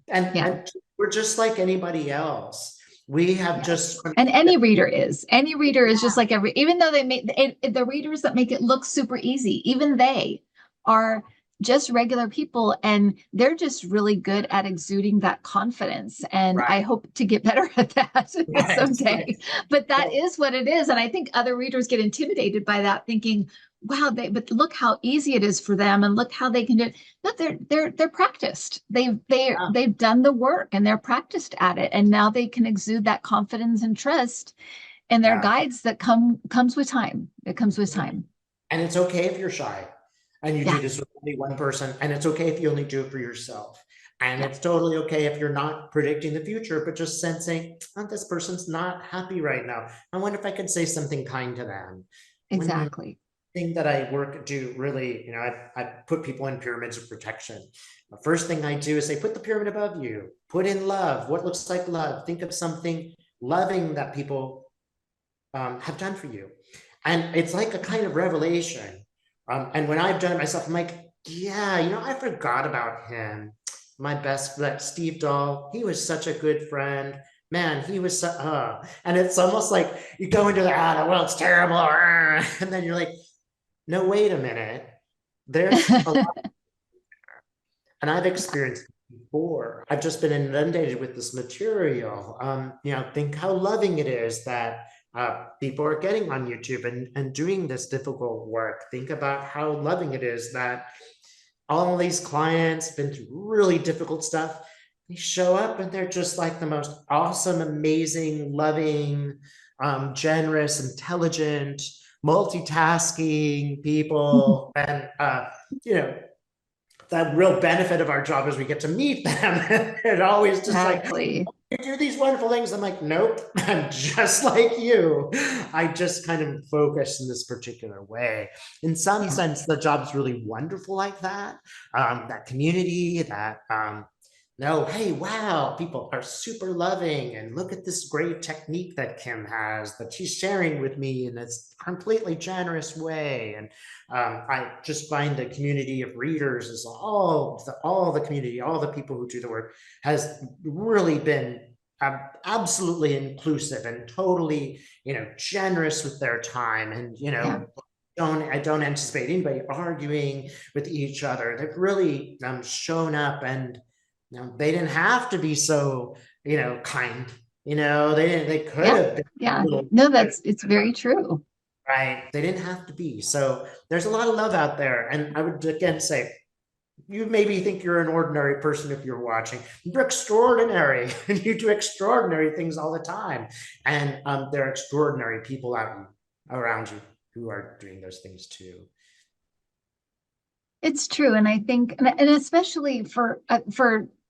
And Yeah. and we're just like anybody else. We have Yes. just And any reader is just like even though they make the readers that make it look super easy, even they are just regular people, and they're just really good at exuding that confidence. And I Right. hope to get better at that Right. someday. Right. But that Well, is what it is. And I think other readers get intimidated by that, thinking, wow, but look how easy it is for them, and look how they can do it. But they're practiced. yeah, They've done the work, and they're practiced at it. And now they can exude that confidence and trust in their yeah. guides that comes with time. It comes with time. And it's okay if you're shy and you do Yeah, this with only one person, and it's okay if you only do it for yourself. And yeah, it's totally okay if you're not predicting the future, but just sensing, oh, this person's not happy right now. I wonder if I could say something kind to them. One exactly. thing that I do really, I put people in pyramids of protection. The first thing I do is say, put the pyramid above you, put in love, what looks like love. Think of something loving that people have done for you. And it's like a Yeah. kind of revelation. And when I've done it myself, I'm like, yeah, I forgot about him. My best friend, Steve Dahl, he was such a good friend. Man, he was so, and it's almost like you go into the world's terrible. And then you're like, no, wait a minute. There's a lot, and I've Yeah, experienced it before. I've just been inundated with this material. Think how loving it is that people are getting on YouTube and doing this difficult work. Think about how loving it is that all these clients been through really difficult stuff. They show up and they're just like the most awesome, amazing, loving, generous, intelligent, multitasking people. And, you know, the real benefit of our job is we get to meet them. It always just like, exactly. you do these wonderful things. I'm like, nope, I'm just like you. I just kind of focus in this particular way. In some Yeah, sense, the job's really wonderful like that. That community, that no, hey, wow, people are super loving, and look at this great technique that Kim has that she's sharing with me in this completely generous way. And I just find the community of readers is all the community, all the people who do the work has really been absolutely inclusive and totally, generous with their time. And, yeah, I don't anticipate anybody arguing with each other. They've really shown up, and they didn't have to be so, kind. They could yeah, have been a yeah. little, No, it's very true. right. They didn't have to be. So there's a lot of love out there. And I would again say, you maybe think you're an ordinary person if you're watching. You're extraordinary, and you do extraordinary things all the time. And there are extraordinary people around you who are doing those things too. It's true, and I think, and especially for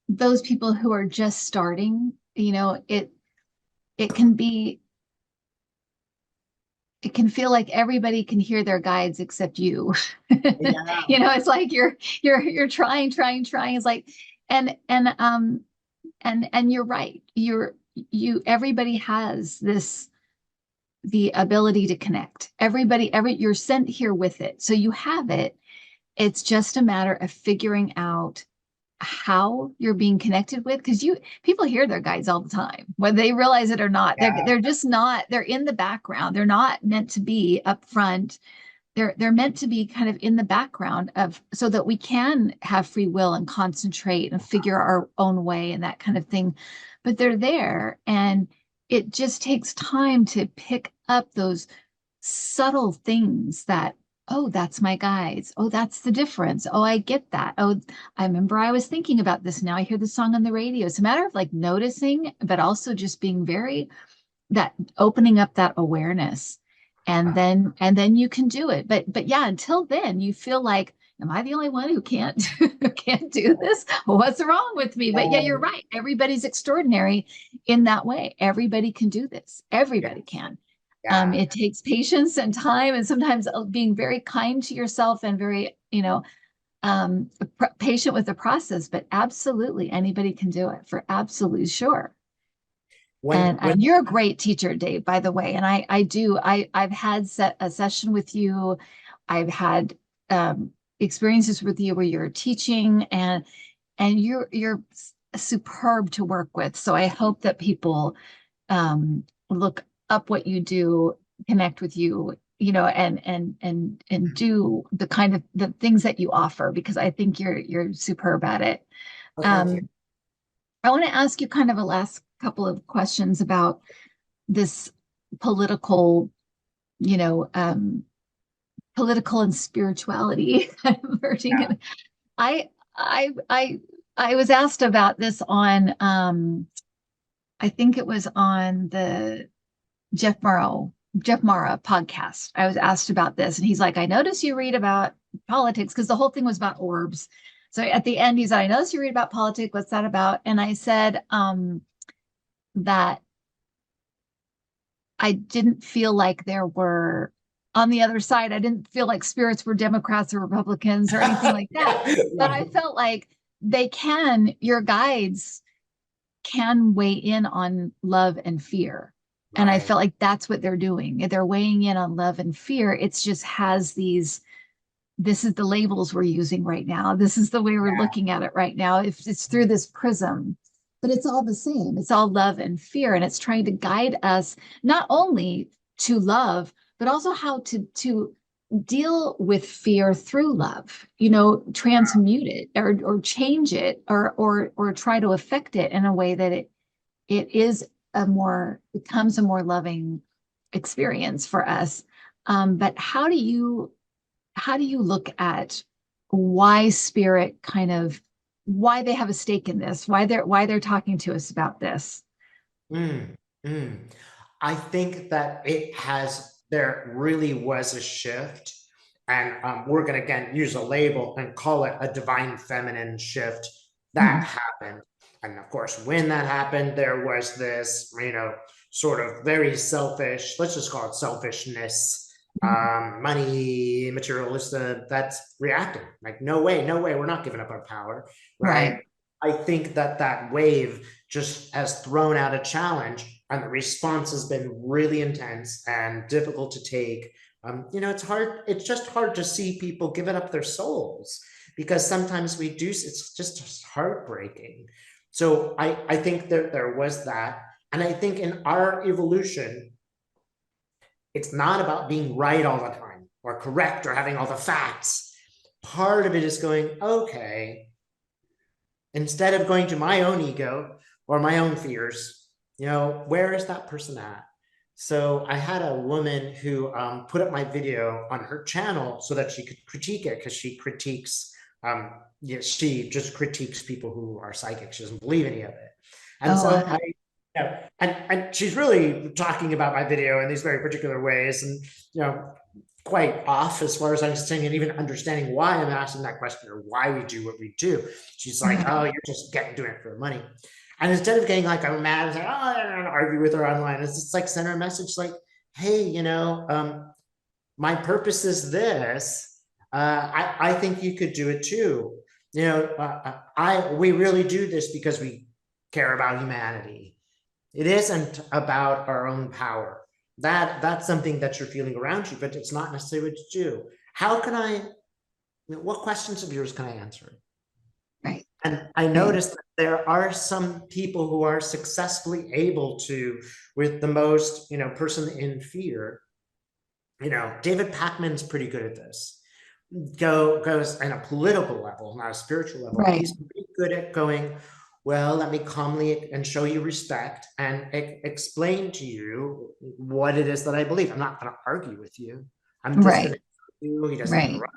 those people who are just starting, it can be, it can feel like everybody can hear their guides except you. Yeah, It's like you're trying. It's like, and you're right. Everybody has the ability to connect. You're sent here with it, so you have it. It's just a matter of figuring out how you're being connected with, because people hear their guides all the time, whether they realize it or not. yeah, They're just not, they're in the background. They're not meant to be up front. They're meant to be kind of in the background, of so that we can have free will and concentrate and figure our own way and that kind of thing. But they're there, and it just takes time to pick up those subtle things that, oh, that's my guides. Oh, that's the difference. Oh, I get that. Oh, I remember I was thinking about this. Now I hear the song on the radio. It's a matter of like noticing, but also just being very, that opening up that awareness. And then you can do it. But yeah, until then you feel like, am I the only one who can't who can't do this? What's wrong with me? But yeah, you're um, right. Everybody's extraordinary in that way. Everybody can do this. yeah, Everybody can. yeah. It takes patience and time, and sometimes being very kind to yourself and very, patient with the process. But absolutely, anybody can do it, for absolutely sure. And When you're a great teacher, Dave, by the way. And I've had a session with you. I've had experiences with you where you're teaching, and you're superb to work with. So I hope that people look up what you do, connect with you, and do the kind of the things that you offer, because I think you're superb at it. Well, thank you. Um, I want to ask you kind of a last couple of questions about this political, you know, political and spirituality kind of merging. Yeah. And I I I I was asked about this on I think it was on the Jeff Mara podcast. I was asked about this, and he's like, I notice you read about politics, because the whole thing was about orbs. So at the end, he's like, I notice you read about politics. What's that about? And I said that I didn't feel like there were on the other side. I didn't feel like spirits were Democrats or Republicans or anything like that. Yeah. But I Right. felt like your guides can weigh in on love and fear. And I Right. felt like that's what they're doing. They're weighing in on love and fear. It's just has these, this is the labels we're using right now. This is the way we're Yeah. looking at it right now. If it's through this prism, but it's all the same. It's all love and fear. And it's trying to guide us not only to love, but also how to deal with fear through love, transmute it or change it or try to affect it in a way that it is a more becomes a more loving experience for us. But how do you look at why spirit kind of why they have a stake in this, why they're talking to us about this? Mm, mm. I think that there really was a shift. And we're going to again use a label and call it a divine feminine shift that Mhm. happened. And of course, when that happened, there was this, sort of very selfish, let's just call it selfishness, Mhm. money, materialistic, that's reacting. Like, no way, no way, we're not giving up our power, Right, right? I think that that wave just has thrown out a challenge, and the response has been really intense and difficult to take. It's hard. It's just hard to see people giving up their souls because sometimes we do. It's just heartbreaking. So I think there was that, and I think in our evolution, it's not about being right all the time or correct or having all the facts. Part of it is going, okay, instead of going to my own ego or my own fears, where is that person at? So I had a woman who put up my video on her channel so that she could critique it because she critiques, yeah, she just critiques people who are psychic. She doesn't believe any of it. And oh so and she's really talking about my video in these very particular ways, and quite off as far as understanding and even understanding why I'm asking that question or why we do what we do. She's like, right, oh, you're just doing it for money. And instead of getting like, I'm mad and saying, oh, I don't want to argue with her online, it's just like send her a message like, hey, my purpose is this. I think you could do it too. We really do this because we care about humanity. It isn't about our own power. That's something that you're feeling around you, but it's not necessarily what you do. How can what questions of yours can I answer? right, And I right, noticed that there are some people who are successfully able to, with the most, person in fear. David Pacman's pretty good at this. Goes on a political level, not a spiritual level. right, He's pretty good at going, well, let me calmly and show you respect and explain to you what it is that I believe. I'm not going to argue with you. I'm just going right, to you. He doesn't right, interrupt.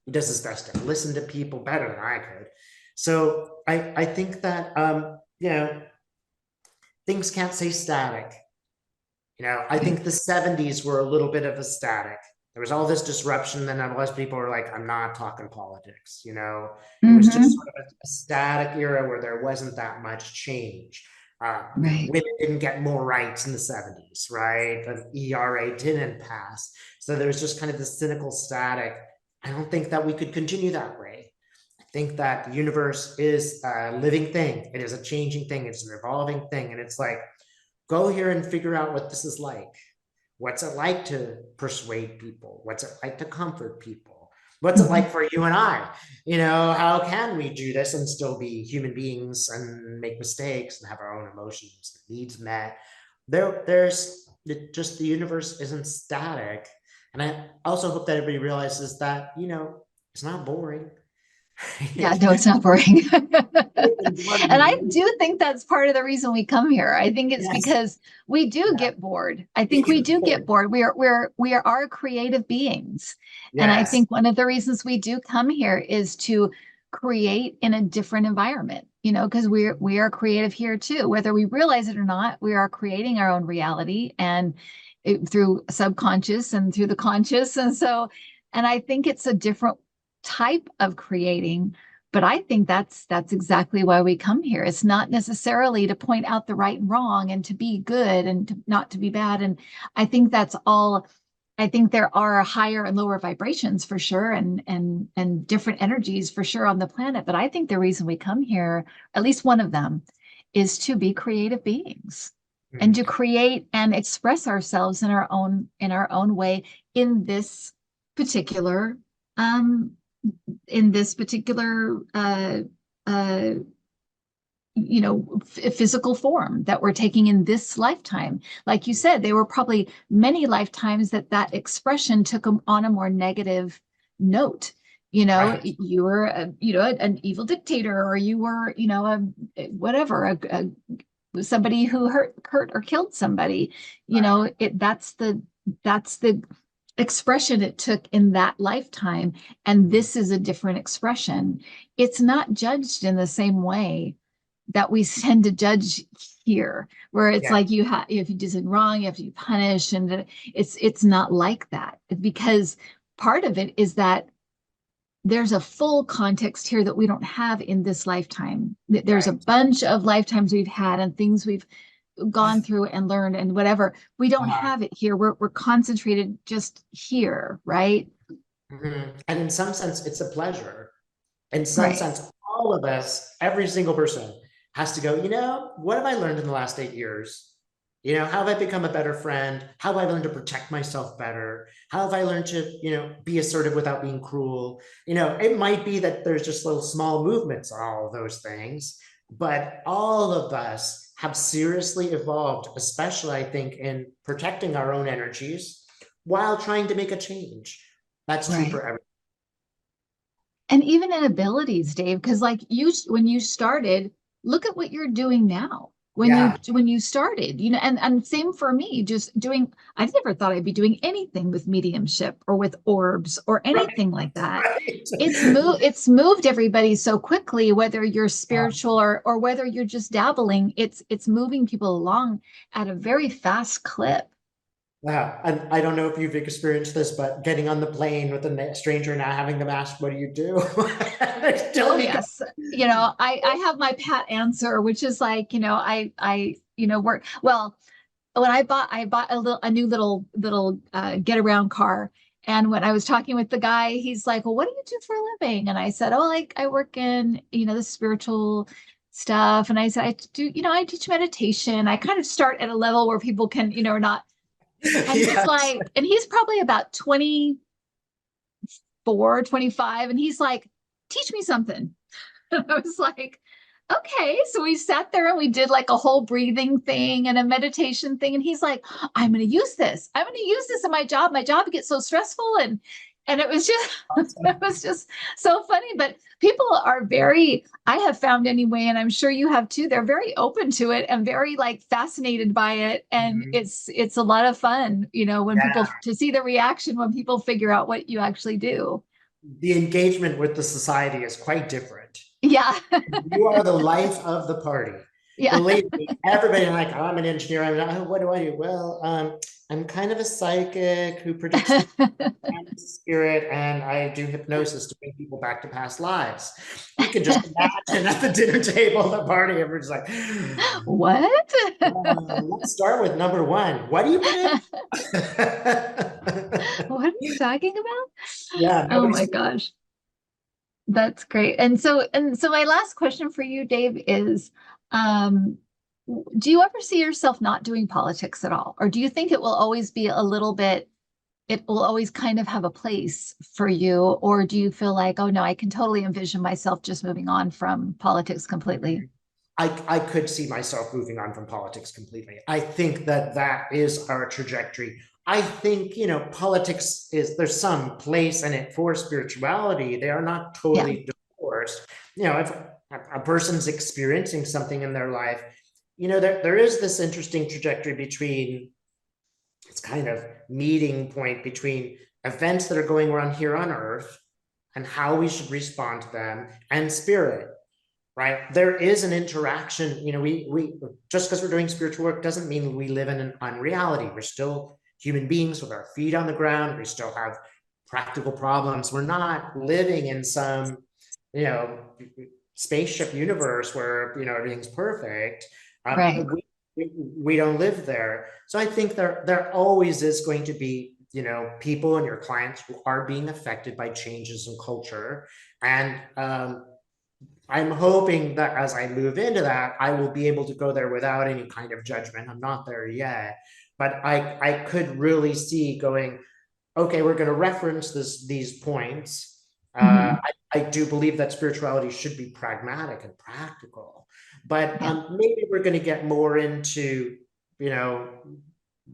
He does his best to listen to people better than I could. So I think that things can't stay static. I right. think the 70s were a little bit of a static. There was all this disruption, then a lot of people were like, I'm not talking politics. It was just Mm-hmm. sort of a static era where there wasn't that much change. Right, Women didn't get more rights in the 70s, right? The ERA didn't pass. So there was just kind of this cynical static. I don't think that we could continue that way. I think that the universe is a living thing. It is a changing thing. It's an evolving thing. And it's like, go here and figure out what this is like. What's it like to persuade people? What's it like to comfort people? What's it mm-hmm. like for you and I? How can we do this and still be human beings and make mistakes and have our own emotions, needs met? There's just the universe isn't static. And I also hope that everybody realizes that, it's not boring. Yeah, no, it's not boring. And I Right? do think that's part of the reason we come here. I think it's Yes. because we do Yeah. get bored. I We think we get do get bored. bored. We are creative beings. And I Yes. think one of the reasons we do come here is to create in a different environment, because we are creative here too. Whether we realize it or not, we are creating our own reality and through subconscious and through the conscious. And I think it's a different type of creating, but I think that's exactly why we come here. It's not necessarily to point out the right and wrong and to be good and not to be bad. And I think that's all. I think there are higher and lower vibrations for sure, and different energies for sure on the planet. But I think the reason we come here, at least one of them, is to be creative beings and Mhm. to create and express ourselves in our own way in this particular um in this particular uh physical form that we're taking in this lifetime. Like you said, there were probably many lifetimes that expression took on a more negative note. Right. You were an evil dictator, or you were whatever, somebody who hurt or killed somebody. Right. That's the expression it took in that lifetime, and Mhm. this is a different expression. It's not judged in the same way that we tend to judge here, where it's Yeah. like if you do something wrong, you have to be punished, and it's not like that, because part of it is that there's a full context here that we don't have in this lifetime. There's a Right. bunch of lifetimes we've had and things we've gone through and learned and whatever. We don't Uh, have it here. We're concentrated just here, right? and in some sense, it's a pleasure. In some Right, sense, all of us, every single person has to go, what have I learned in the last 8 years? How have I become a better friend? How have I learned to protect myself better? How have I learned to, be assertive without being cruel? It might be that there's just little small movements on all of those things, but all of us have seriously evolved, especially I think in protecting our own energies while trying to make a change. That's true right. for everyone. And even in abilities, Dave, because like when you started, look at what you're doing now. Yeah. When you started, and same for me, just doing. I never thought I'd be doing anything with mediumship or with orbs or Right. anything like that. Right. It's moved everybody so quickly, whether you're Yeah. spiritual or whether you're just dabbling. It's moving people along at a very fast clip. Yeah. And I don't know if you've experienced this, but getting on the plane with a stranger now having them ask, what do you do? It's still Oh become, yes. I have my pat answer, which is like, work. Well, when I bought a new little get around car. And when I was talking with the guy, he's like, "Well, what do you do for a living?" And I said, "Oh, like I work in, the spiritual stuff." And I said, I teach meditation. I kind of start at a level where people can, not. And he's yes. like, and he's probably about 24, 25, and he's like, "Teach me something." And I was like, okay. So we sat there and we did like a whole breathing thing and a meditation thing. And he's like, I'm going to use this. I'm going to use this in my job. My job gets so stressful. And it was just, it was just so funny. But people are I have found anyway, and I'm sure you have too, they're very open to it and very like fascinated by it. And Mhm. it's a lot of fun, when Yeah. people to see the reaction when people figure out what you actually do. The engagement with the society is quite different. Yeah. You are the life of the party. Yeah. Believe me, everybody like, oh, I'm an engineer. What do I do? Well, I'm kind of a psychic who predicts the spirit, and I do hypnosis to bring people back to past lives. You can just imagine at the dinner table, the party, everyone's like, What? let's start with number one. What do you predict? What are you talking about? Yeah, Oh nobody's. my gosh. That's great. And so my last question for you, Dave, is um do you ever see yourself not doing politics at all? Or do you think it will always be a little bit, it will always kind of have a place for you? Or do you feel like, oh no, I can totally envision myself just moving on from politics completely? I could see myself moving on from politics completely. I think that that is our trajectory. I think, politics there's some place in it for spirituality. They are not Yeah, totally divorced. If a person's experiencing something in their life, there is this interesting trajectory between, it's kind of meeting point between events that are going on here on earth and how we should respond to them, and spirit, right? There is an interaction. We just because we're doing spiritual work doesn't mean we live in an unreality. We're still human beings with our feet on the ground. We still have practical problems. We're not living in some, you know, spaceship universe where everything's perfect. right, We don't live there. So I think there always is going to be people and your clients who are being affected by changes in culture, and I'm hoping that as I move into that, I will be able to go there without any kind of judgment. I'm not there yet, but I could really see going, okay, we're going to reference these points. hmm, I do believe that spirituality should be pragmatic and practical, but yeah, maybe we're going to get more into, you know,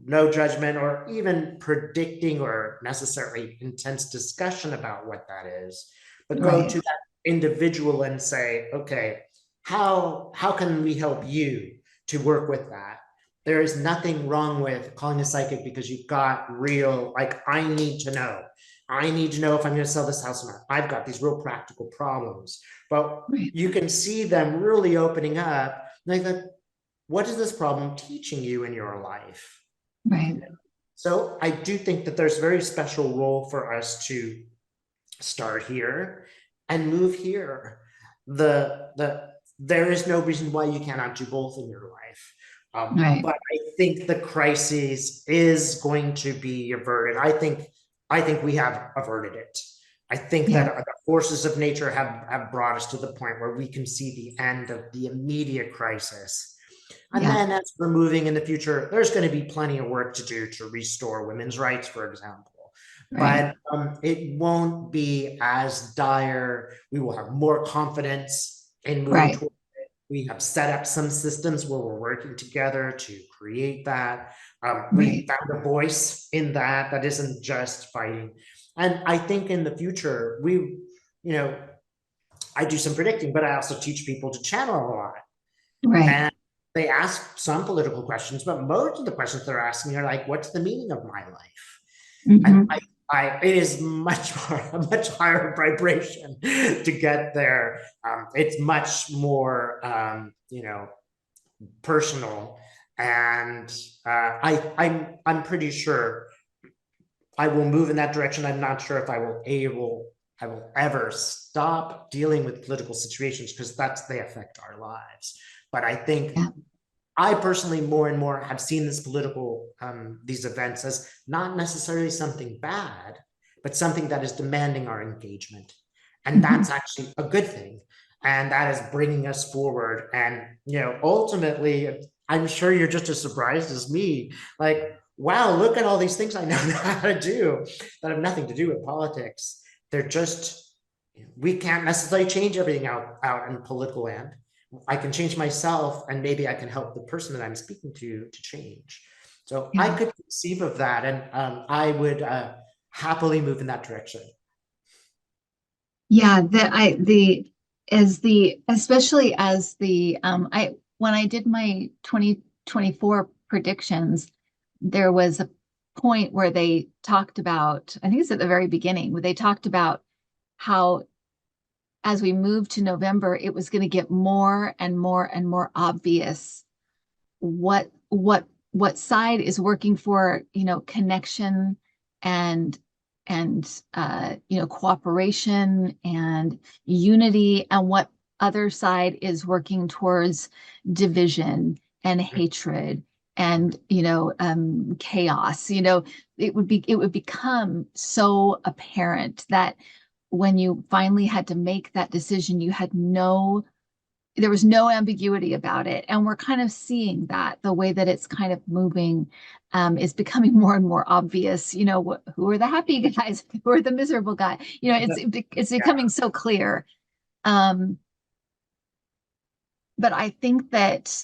no judgment or even predicting or necessarily intense discussion about what that is, but go right, to that individual and say, okay, how can we help you to work with that? There is nothing wrong with calling a psychic because you've got real, like, I need to know. I need to know if I'm going to sell this house or not. I've got these real practical problems. But right, you can see them really opening up. Like, what is this problem teaching you in your life? right, So I do think that there's a very special role for us to start here and move here. There is no reason why you cannot do both in your life. right, But I think the crisis is going to be averted. I think we have averted it. I think yeah, that the forces of nature have brought us to the point where we can see the end of the immediate crisis. And yeah, then as we're moving in the future, there's going to be plenty of work to do to restore women's rights, for example. right, But it won't be as dire. We will have more confidence in moving right, toward. We have set up some systems where we're working together to create that. We right, found a voice in that isn't just fighting. And I think in the future, you know, I do some predicting, but I also teach people to channel a lot. right, And they ask some political questions, but most of the questions they're asking are like, what's the meaning of my life? And hmm, it is much more, a much higher vibration to get there. It's much more, personal. And I'm pretty sure I will move in that direction. I'm not sure if I will ever stop dealing with political situations because they affect our lives. But I think yeah, I personally more and more have seen these events as not necessarily something bad, but something that is demanding our engagement. And hmm, that's actually a good thing. And that is bringing us forward. And, ultimately, I'm sure you're just as surprised as me. Like, wow, look at all these things I know how to do that have nothing to do with politics. They're just, we can't necessarily change everything out in political land. I can change myself and maybe I can help the person that I'm speaking to change. So I yeah, could conceive of that, and I would happily move in that direction. yeah. Especially as the I when I did my 2024 predictions, there was a point where they talked about, I think it's at the very beginning, where they talked about how as we moved to November, it was going to get more and more and more obvious what side is working for, connection and cooperation and unity, and what other side is working towards division and hatred and chaos. It would become so apparent that when you finally had to make that decision, there was no ambiguity about it. And we're kind of seeing that the way that it's kind of moving is becoming more and more obvious. Who are the happy guys? Who are the miserable guys? It's becoming so clear. Um, but I think that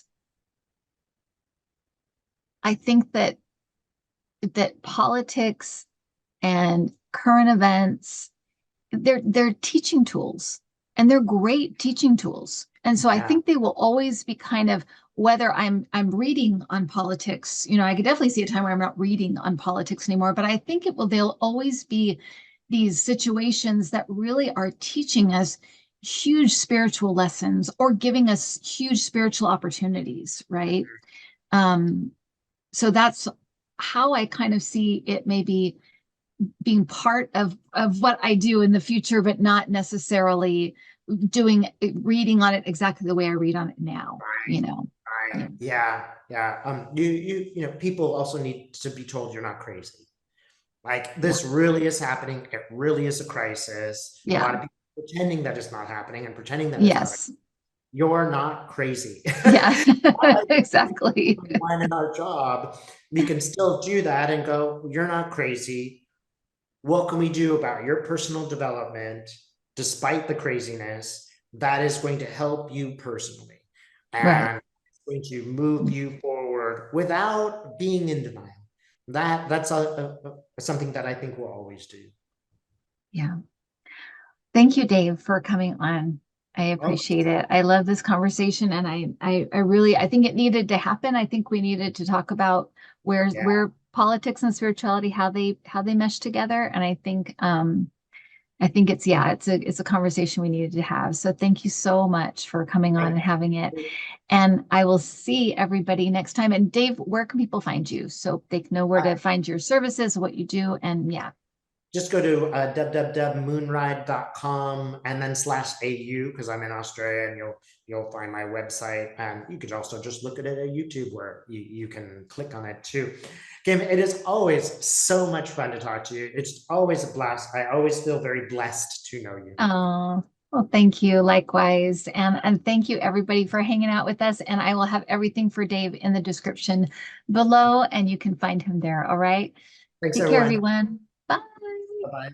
that politics and current events, they're teaching tools, and they're great teaching tools. And so I Yeah, think they will always be kind of, whether I'm reading on politics, I could definitely see a time where I'm not reading on politics anymore, but I think they'll always be these situations that really are teaching us huge spiritual lessons or giving us huge spiritual opportunities, right? Um, so that's how I kind of see it maybe being part of what I do in the future, but not necessarily doing reading on it exactly the way I read on it now, right. Yeah. Yeah, yeah. People also need to be told you're not crazy. Like Yeah. this really is happening. It really is a crisis. A Yeah. lot of people pretending that it's not happening and pretending that it's not. Yes. You're not crazy. Yeah. Exactly. One in our job, we can still do that and go, you're not crazy. What can we do about your personal development despite the craziness that is going to help you personally Right. and it's going to move you forward without being in denial? That's something that I think we'll always do. Yeah. Thank you, Dave, for coming on. I Oh, appreciate it. I love this conversation, and I really, I think it needed to happen. I think we needed to talk about yeah. where politics and spirituality, how they mesh together. And I think it's, yeah, it's a conversation we needed to have. So thank you so much for coming on Thank and having it. you. And I will see everybody next time. And Dave, where can people find you so they can know where to find your services, what you do, and yeah. Just go to www.moonride.com and then /AU because I'm in Australia, and you'll find my website. And you could also just look at it at YouTube where you can click on it too. Kim, it is always so much fun to talk to you. It's always a blast. I always feel very blessed to know you. Oh, well, thank you. Likewise. And thank you everybody for hanging out with us. And I will have everything for Dave in the description below, and you can find him there. All right. Thanks, Take care, everyone. everyone. Bye. Bye bye.